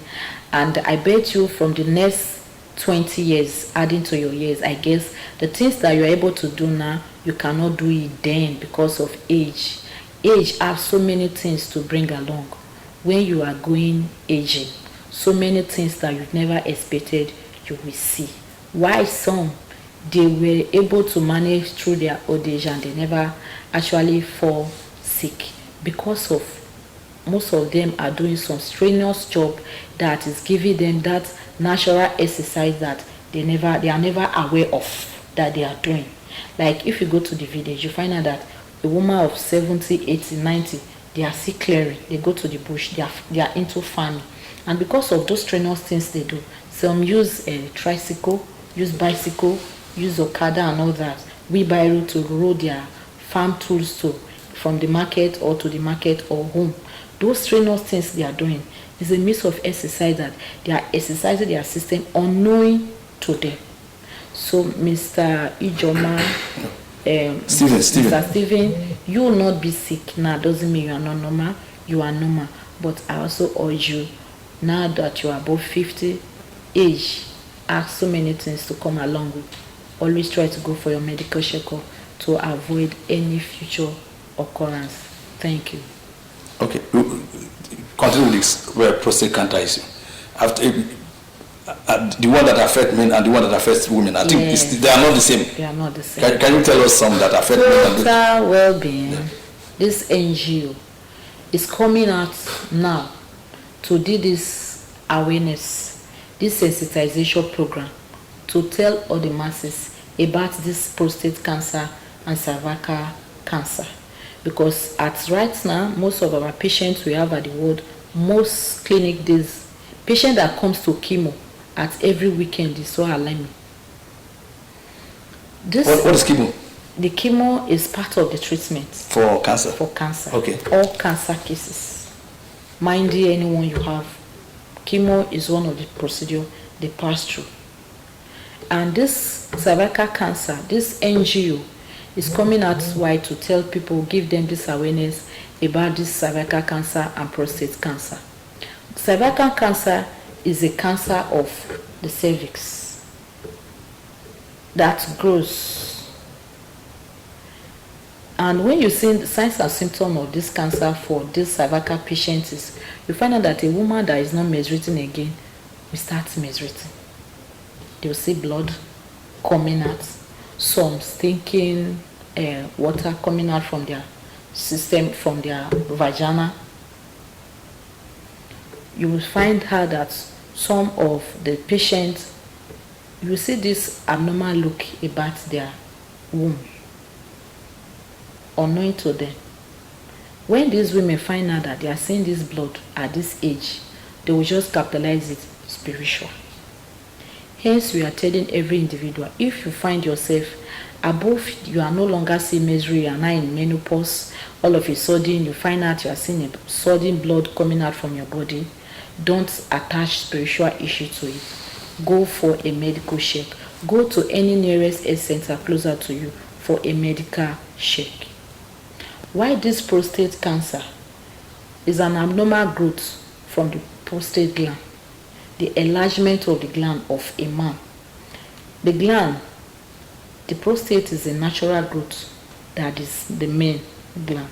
and I bet you from the next 20 years adding to your years, I guess the things that you're able to do now, you cannot do it then because of age. Age has so many things to bring along when you are going aging. So many things that you've never expected you will see. Why some they were able to manage through their old age and they never actually fall sick because of most of them are doing some strenuous job that is giving them that natural exercise that they are never aware of that they are doing. Like if you go to the village, you find out that a woman of 70, 80, 90, they are still clearing. They go to the bush. They are into farming, and because of those strenuous things they do, some use a tricycle, use bicycle, use Okada and all that, wheelbarrow to roll their farm tools to from the market or to the market or home. Those strenuous things they are doing is a means of exercise that they are exercising their system unknowing to them. So Mr. Ijoma, Mr. Steven, you will not be sick now. Doesn't mean you are not normal. You are normal. But I also urge you, now that you are above 50 age, ask so many things to come along with. Always try to go for your medical checkup to avoid any future occurrence. Thank you. Okay, continue with this prostate cancer issue. After the one that affects men and the one that affects women, I think they are not the same. They are not the same. Can you tell us some that affect men and women? Total well-being. Yeah. This NGO is coming out now to do this awareness, this sensitization program to tell all the masses about this prostate cancer and cervical cancer. Because at right now, most of our patients we have at the world, most clinic days, patient that comes to chemo at every weekend is so alarming. What is chemo? The chemo is part of the treatment. For cancer? For cancer. Okay. All cancer cases. Mind you, anyone you have, chemo is one of the procedure they pass through. And this cervical cancer, this NGO, is coming out wide to tell people, give them this awareness about this cervical cancer and prostate cancer. Cervical cancer is a cancer of the cervix that grows. And when you see the signs and symptoms of this cancer for this cervical patients, you find out that a woman that is not menstruating again will start menstruating. They will see blood coming out. Some stinking water coming out from their system, from their vagina. You will find out that some of the patients, you will see this abnormal look about their womb, unknown to them. When these women find out that they are seeing this blood at this age, they will just capitalize it spiritual. Hence, we are telling every individual, if you find yourself above, you are no longer seeing misery, you are now in menopause, all of a sudden you find out you are seeing a sudden blood coming out from your body, don't attach spiritual issue to it. Go for a medical check. Go to any nearest health center closer to you for a medical check. Why this prostate cancer is an abnormal growth from the prostate gland, the enlargement of the gland of a man. The gland, the prostate is a natural growth that is the main gland.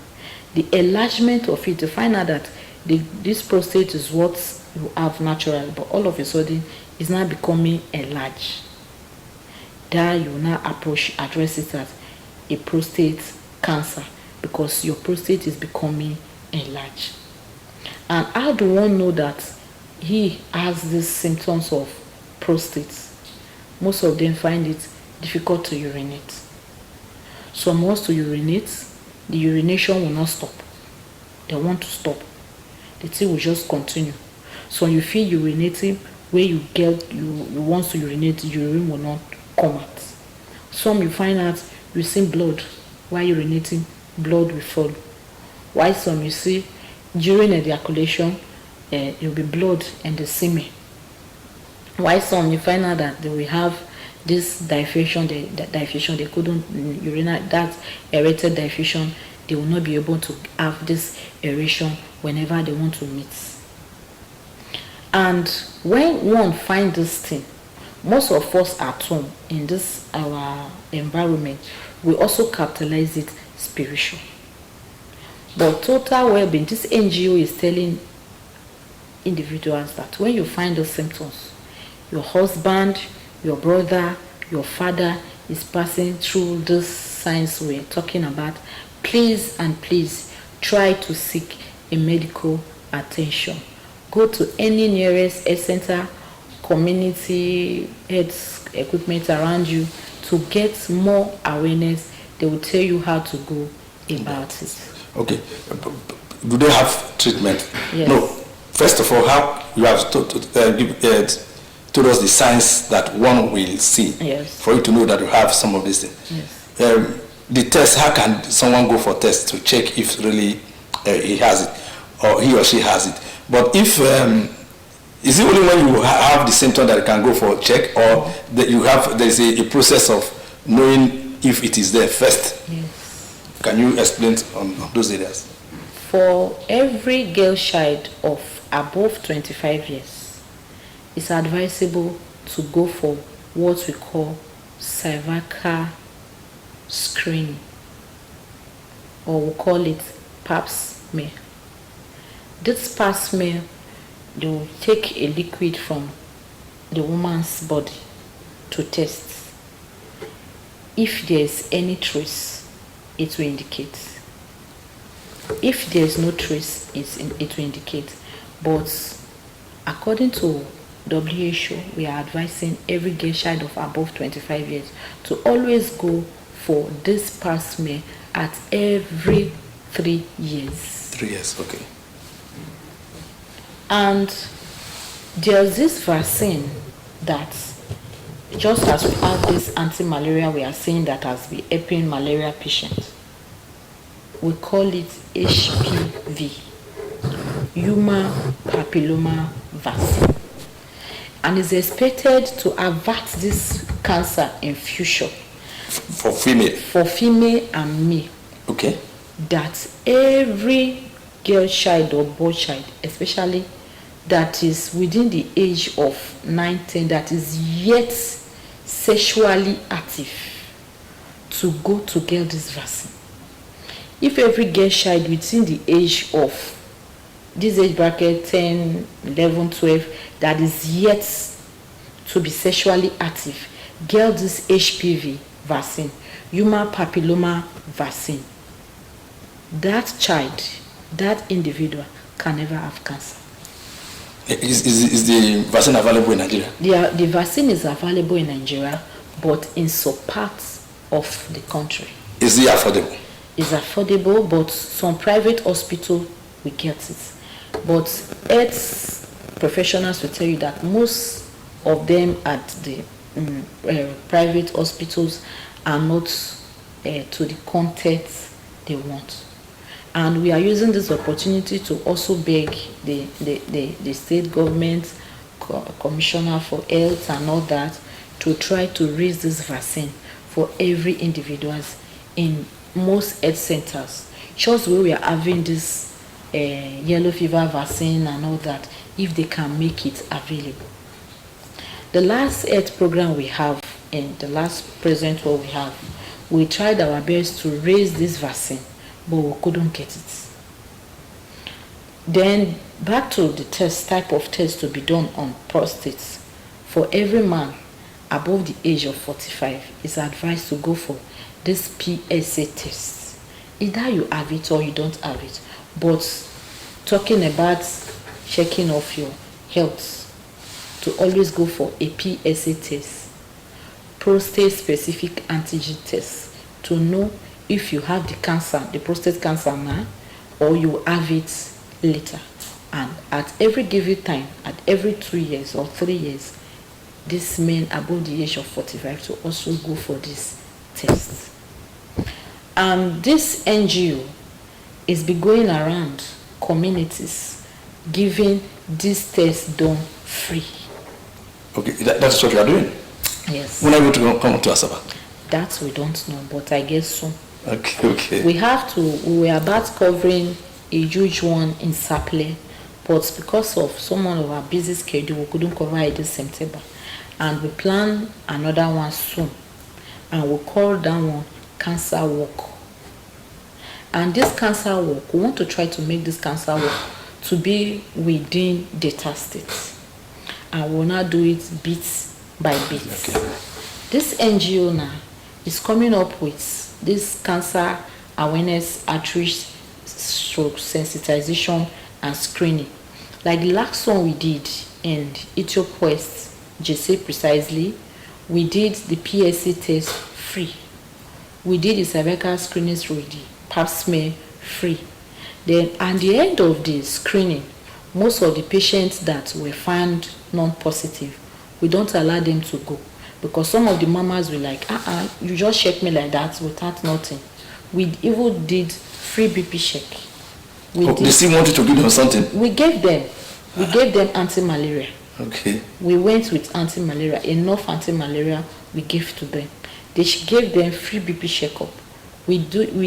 The enlargement of it, to find out that this prostate is what you have naturally, but all of a sudden it's now becoming enlarged. There you now address it as a prostate cancer. because your prostate is becoming enlarged. And how do one know that he has these symptoms of prostate? Most of them find it difficult to urinate. Some wants to urinate, the urination will not stop. They want to stop. The thing will just continue. So you feel urinating, where you want to urinate, the urine will not come out. Some you find out you see blood while urinating, blood will fall. While some you see during ejaculation, it will be blood and the semen. While some you find out that they will have this diffusion, they couldn't urinate, that erected diffusion, they will not be able to have this erection whenever they want to meet. And when one finds this thing, most of us at home in this our environment, we also capitalize it spiritual. But total well-being, this NGO is telling individuals that when you find those symptoms, your husband, your brother, your father is passing through these signs we're talking about, please and please try to seek a medical attention. Go to any nearest health center, community health equipment around you to get more awareness. They will tell you how to go about it. Okay. Do they have treatment? Yes. No. First of all, how you have told us the signs that one will see, Yes. for you to know that you have some of these things. Yes. The test, how can someone go for test to check if really he has it or he or she has it? But if is it only when you have the symptom that you can go for a check, or that there's a process of knowing if it is there first? Yes. Can you explain on those areas? For every girl child of above 25 years, it's advisable to go for what we call cervical screening, or we call it pap smear. This pap smear, they will take a liquid from the woman's body to test. If there is any trace, it will indicate. If there is no trace, it will indicate. But according to WHO, we are advising every girl child of above 25 years to always go for this pap smear at every 3 years. 3 years, okay. And there's this vaccine that, just as we have this anti-malaria, we are saying that has been helping malaria patients. We call it HPV, human papilloma vaccine, and is expected to avert this cancer in future. For female? For female and male. Okay. That every girl child or boy child, especially that is within the age of 19, that is yet sexually active, to go to get this vaccine. If every girl child within the age of this age bracket 10, 11, 12, that is yet to be sexually active, get this HPV vaccine, human papilloma vaccine, that child, that individual can never have cancer. Is the vaccine available in Nigeria? The vaccine is available in Nigeria, but in some parts of the country. Is it affordable? It's affordable, but some private hospital will get it. But health professionals will tell you that most of them at the private hospitals are not to the content they want. And we are using this opportunity to also beg the state government, commissioner for health and all that, to try to raise this vaccine for every individual in most health centers. Just where we are having this yellow fever vaccine and all that, if they can make it available. The last health program we have, in the last present one we have, we tried our best to raise this vaccine, but we couldn't get it. Then back to the type of test to be done on prostates. For every man above the age of 45, is advised to go for this PSA test. either you have it or you don't have it. But talking about checking of your health, to always go for a PSA test, prostate specific antigen test, to know if you have the cancer, the prostate cancer now, or you have it later. And at every given time, at every 2 years or 3 years, these men above the age of 45 to also go for this test. And this NGO is be going around communities giving this test done free. Okay, that's what you are doing? Yes. When are you going to come to Asaba? That we don't know, but I guess so. Okay. We were about covering a huge one in Saple, but because of someone of our busy schedule, we couldn't cover it this September. And we plan another one soon. And we call that one Cancer Walk. And this Cancer Walk, we want to try to make this Cancer Walk to be within Delta State. And we'll now do it bit by bit. Okay. This NGO now is coming up with this cancer awareness outreach stroke sensitization and screening. Like the last one we did in Ethiopia West, JC precisely, we did the PSA test free. We did the cervical screening through the pap smear free. Then at the end of the screening, most of the patients that were found non-positive, we don't allow them to go, because some of the mamas were like, you just check me like that without nothing. We even did free BP check. They still wanted to give them something? We gave them anti-malaria. Okay. We went with anti-malaria, enough anti-malaria we gave to them. They gave them free BP checkup. We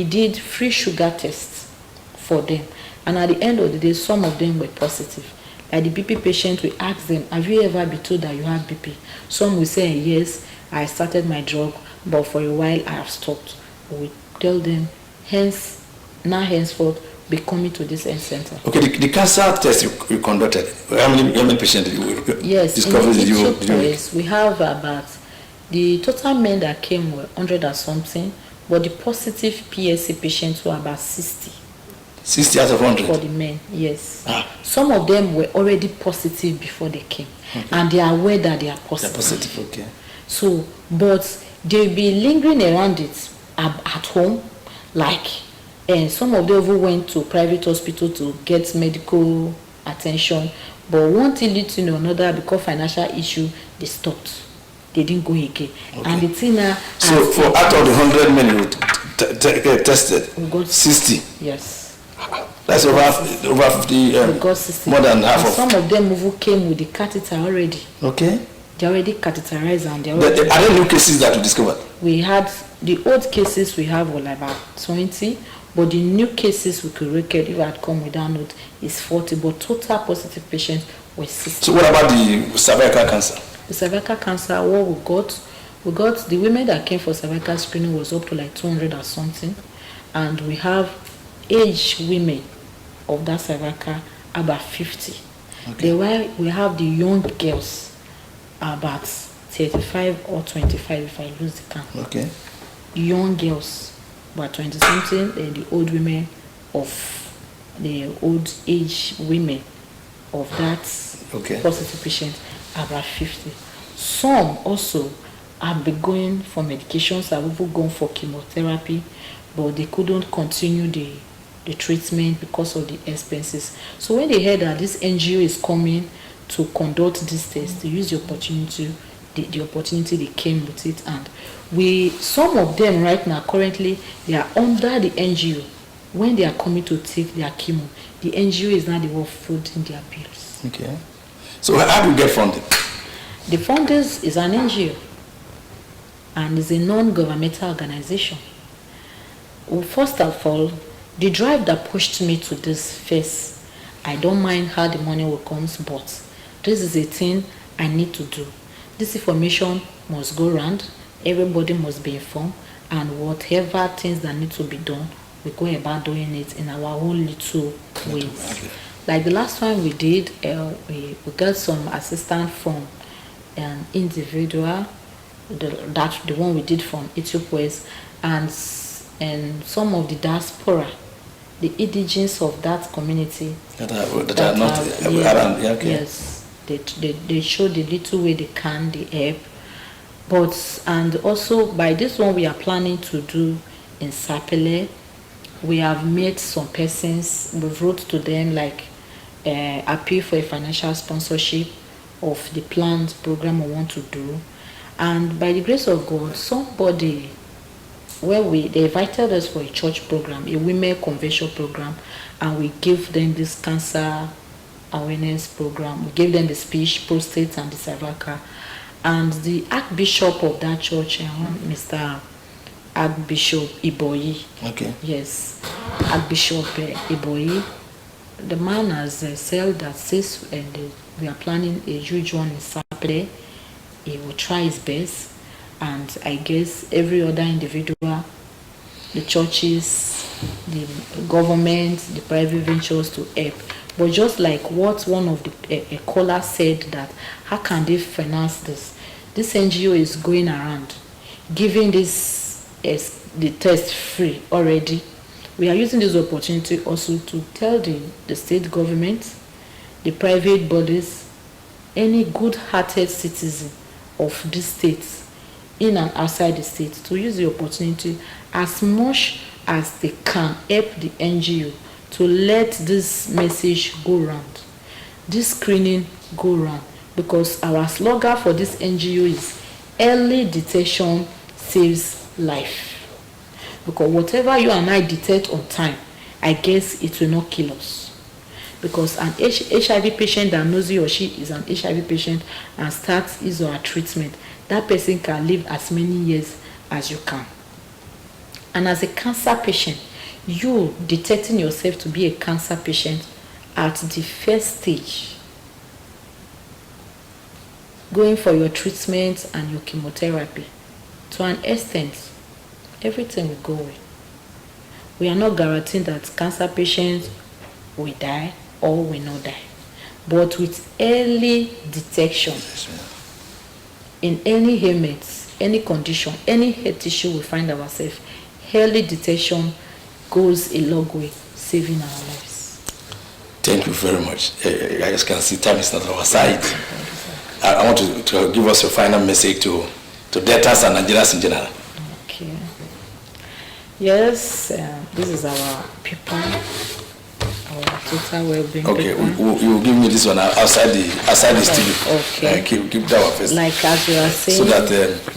did free sugar tests for them. And at the end of the day, some of them were positive. Like the BP patient, we asked them, have you ever been told that you have BP? Some will say, yes, I started my drug, but for a while I have stopped. We tell them, henceforth, be coming to this health center. Okay, the cancer test you conducted, how many patients did you discover? Yes, we have about, the total men that came were 100 or something, but the positive PSA patients were about 60. 60 out of 100? For the men, yes. Some of them were already positive before they came. Okay. And they are aware that they are positive. They're positive, okay. So, but they'll be lingering around it at home, like, and some of them even went to private hospital to get medical attention, but one thing lead to another, because financial issue, they stopped. They didn't go again. Okay. And the thing now, so for out of the 100 men you tested, we got 60. Yes. That's over 50, more than half and of. Some of them even came with the catheter already. Okay. They already catheterized and they already. Are there new cases that you discovered? We had the old cases we have were like about 20, but the new cases we could record, if I had come without note, is 40, but total positive patients were 60. So what about the cervical cancer? The cervical cancer, what we got the women that came for cervical screening was up to like 200 or something, and we have aged women of that cervical about 50. Okay. We have the young girls about 35 or 25 if I lose the count. Okay. Young girls about 20 something, and the old women the old age women of that positive patient about 50. Some also have been going for medications, have even gone for chemotherapy, but they couldn't continue the treatment because of the expenses. So when they heard that this NGO is coming to conduct this test, they used the opportunity. The opportunity they came with it, and some of them right now currently they are under the NGO. When they are coming to take their chemo, the NGO is now the one footing their bills. Okay. So how do you get funding? The funders is an NGO and is a non-governmental organization. Well, first of all, the drive that pushed me to this phase, I don't mind how the money will come, but this is a thing I need to do. This information must go around, everybody must be informed, and whatever things that need to be done, we go about doing it in our own little ways. Like the last time we did, we got some assistance from an individual, the one we did from Ethiopia West, and and some of the diaspora, the indigenes of that community that are not around. Yeah, okay. Yes, they show the little way they can, the help. But, and also by this one we are planning to do in Sapele, we have met some persons, we wrote to them like appeal for a financial sponsorship of the planned program we want to do. And by the grace of God, somebody, they invited us for a church program, a women convention program, and we gave them this cancer awareness program. We gave them the speech, prostate and the cervical. And the Archbishop of that church, Mr. Archbishop Iboyi. Okay. Yes, Archbishop Iboyi. The man has said that since we are planning a huge one in Sapele, he will try his best. And I guess every other individual, the churches, the government, the private ventures to help. But just like what one of the callers said, that how can they finance this? This NGO is going around giving this the test free already. We are using this opportunity also to tell the state government, the private bodies, any good-hearted citizen of this state, in and outside the state, to use the opportunity as much as they can help the NGO to let this message go round, this screening go round, because our slogan for this NGO is early detection saves life. Because whatever you and I detect on time, I guess it will not kill us. Because an HIV patient that knows he or she is an HIV patient and starts his or her treatment, that person can live as many years as you can. And as a cancer patient, you detecting yourself to be a cancer patient at the first stage, going for your treatment and your chemotherapy, to an extent, everything will go away. We are not guaranteeing that cancer patients will die or will not die. But with early detection, in any ailment, any condition, any health issue we find ourselves, early detection goes a long way, saving our lives. Thank you very much. I just can see time is not our side. I want to give us a final message to debtors and Nigerians in general. Okay. Yes, this is our people, our total well-being. Okay, you will give me this one outside the studio. Okay. Keep that one first. Like as you are saying. So that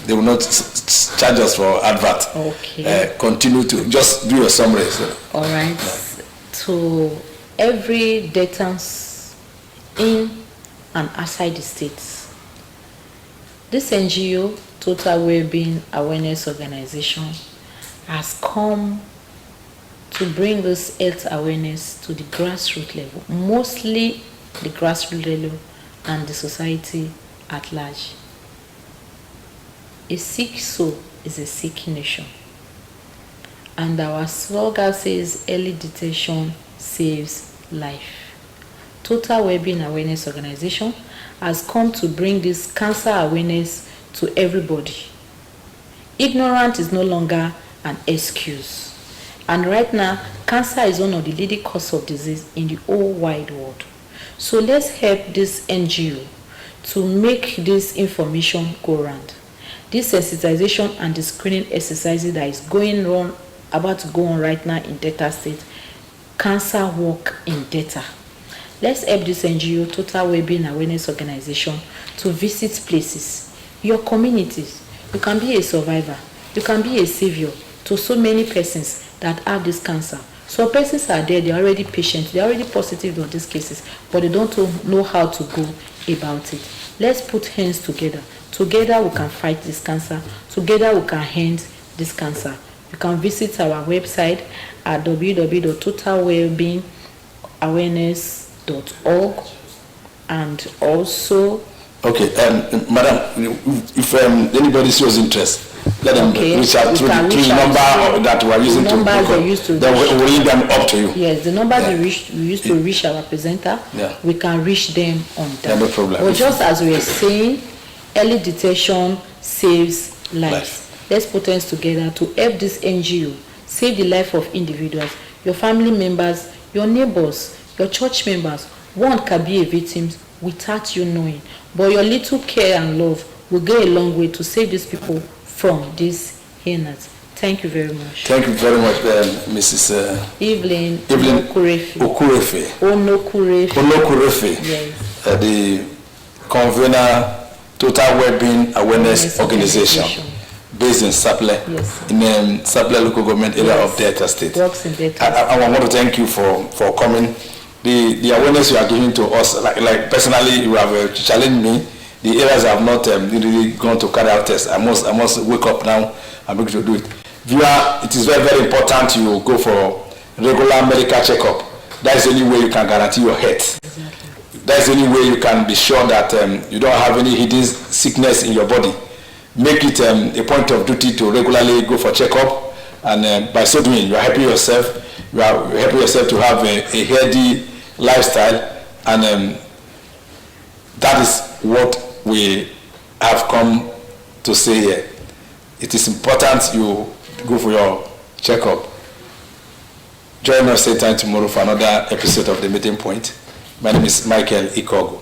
they will not charge us for advert. Okay. Continue to just do your summary. So. All right. Yeah. To every debtors in and outside the states, this NGO, Total Wellbeing Awareness Organization, has come to bring this health awareness to the grassroots level, mostly the grassroots level and the society at large. A sick soul is a sick nation. And our slogan says early detection saves life. Total Wellbeing Awareness Organization has come to bring this cancer awareness to everybody. Ignorance is no longer an excuse. And right now, cancer is one of the leading causes of disease in the whole wide world. So let's help this NGO to make this information go around. This sensitization and the screening exercises that is about to go on right now in Delta State, cancer work in data. Let's help this NGO, Total Wellbeing Awareness Organization, to visit places, your communities. You can be a survivor. You can be a savior to so many persons that have this cancer. So persons are there, they're already patient, they're already positive on these cases, but they don't know how to go about it. Let's put hands together. Together we can fight this cancer. Together we can end this cancer. You can visit our website at www.totalwellbeingawareness.org, and also. Okay, madam, if anybody shows interest, let them reach out to the number that we are using to then we'll read them up to you. Yes, the numbers we used to reach our presenter, we can reach them on that. No problem. But just as we are saying, early detection saves lives. Let's put hands together to help this NGO save the life of individuals, your family members, your neighbors, your church members. One can be a victim without you knowing, but your little care and love will go a long way to save these people from these heinous. Thank you very much. Thank you very much, Mrs. Evelyn Onokurefe. Onokurefe. Yes. The convener, Total Wellbeing Awareness Organization, based in Saple, yes, in Saple local government area, yes, of Delta State. Works in Delta State. I want to thank you for coming. The awareness you are giving to us, like personally, you have challenged me. The areas I have not really gone to carry out tests. I must wake up now and be able to do it. Viewer, it is very, very important you go for regular medical checkup. That is the only way you can guarantee your health. Exactly. That is the only way you can be sure that you don't have any hidden sickness in your body. Make it a point of duty to regularly go for checkup, and by so doing, you are helping yourself. You are helping yourself to have a healthy lifestyle, and that is what we have come to say here. It is important you go for your checkup. Join us same time tomorrow for another episode of The Meeting Point. My name is Michael Ikogo.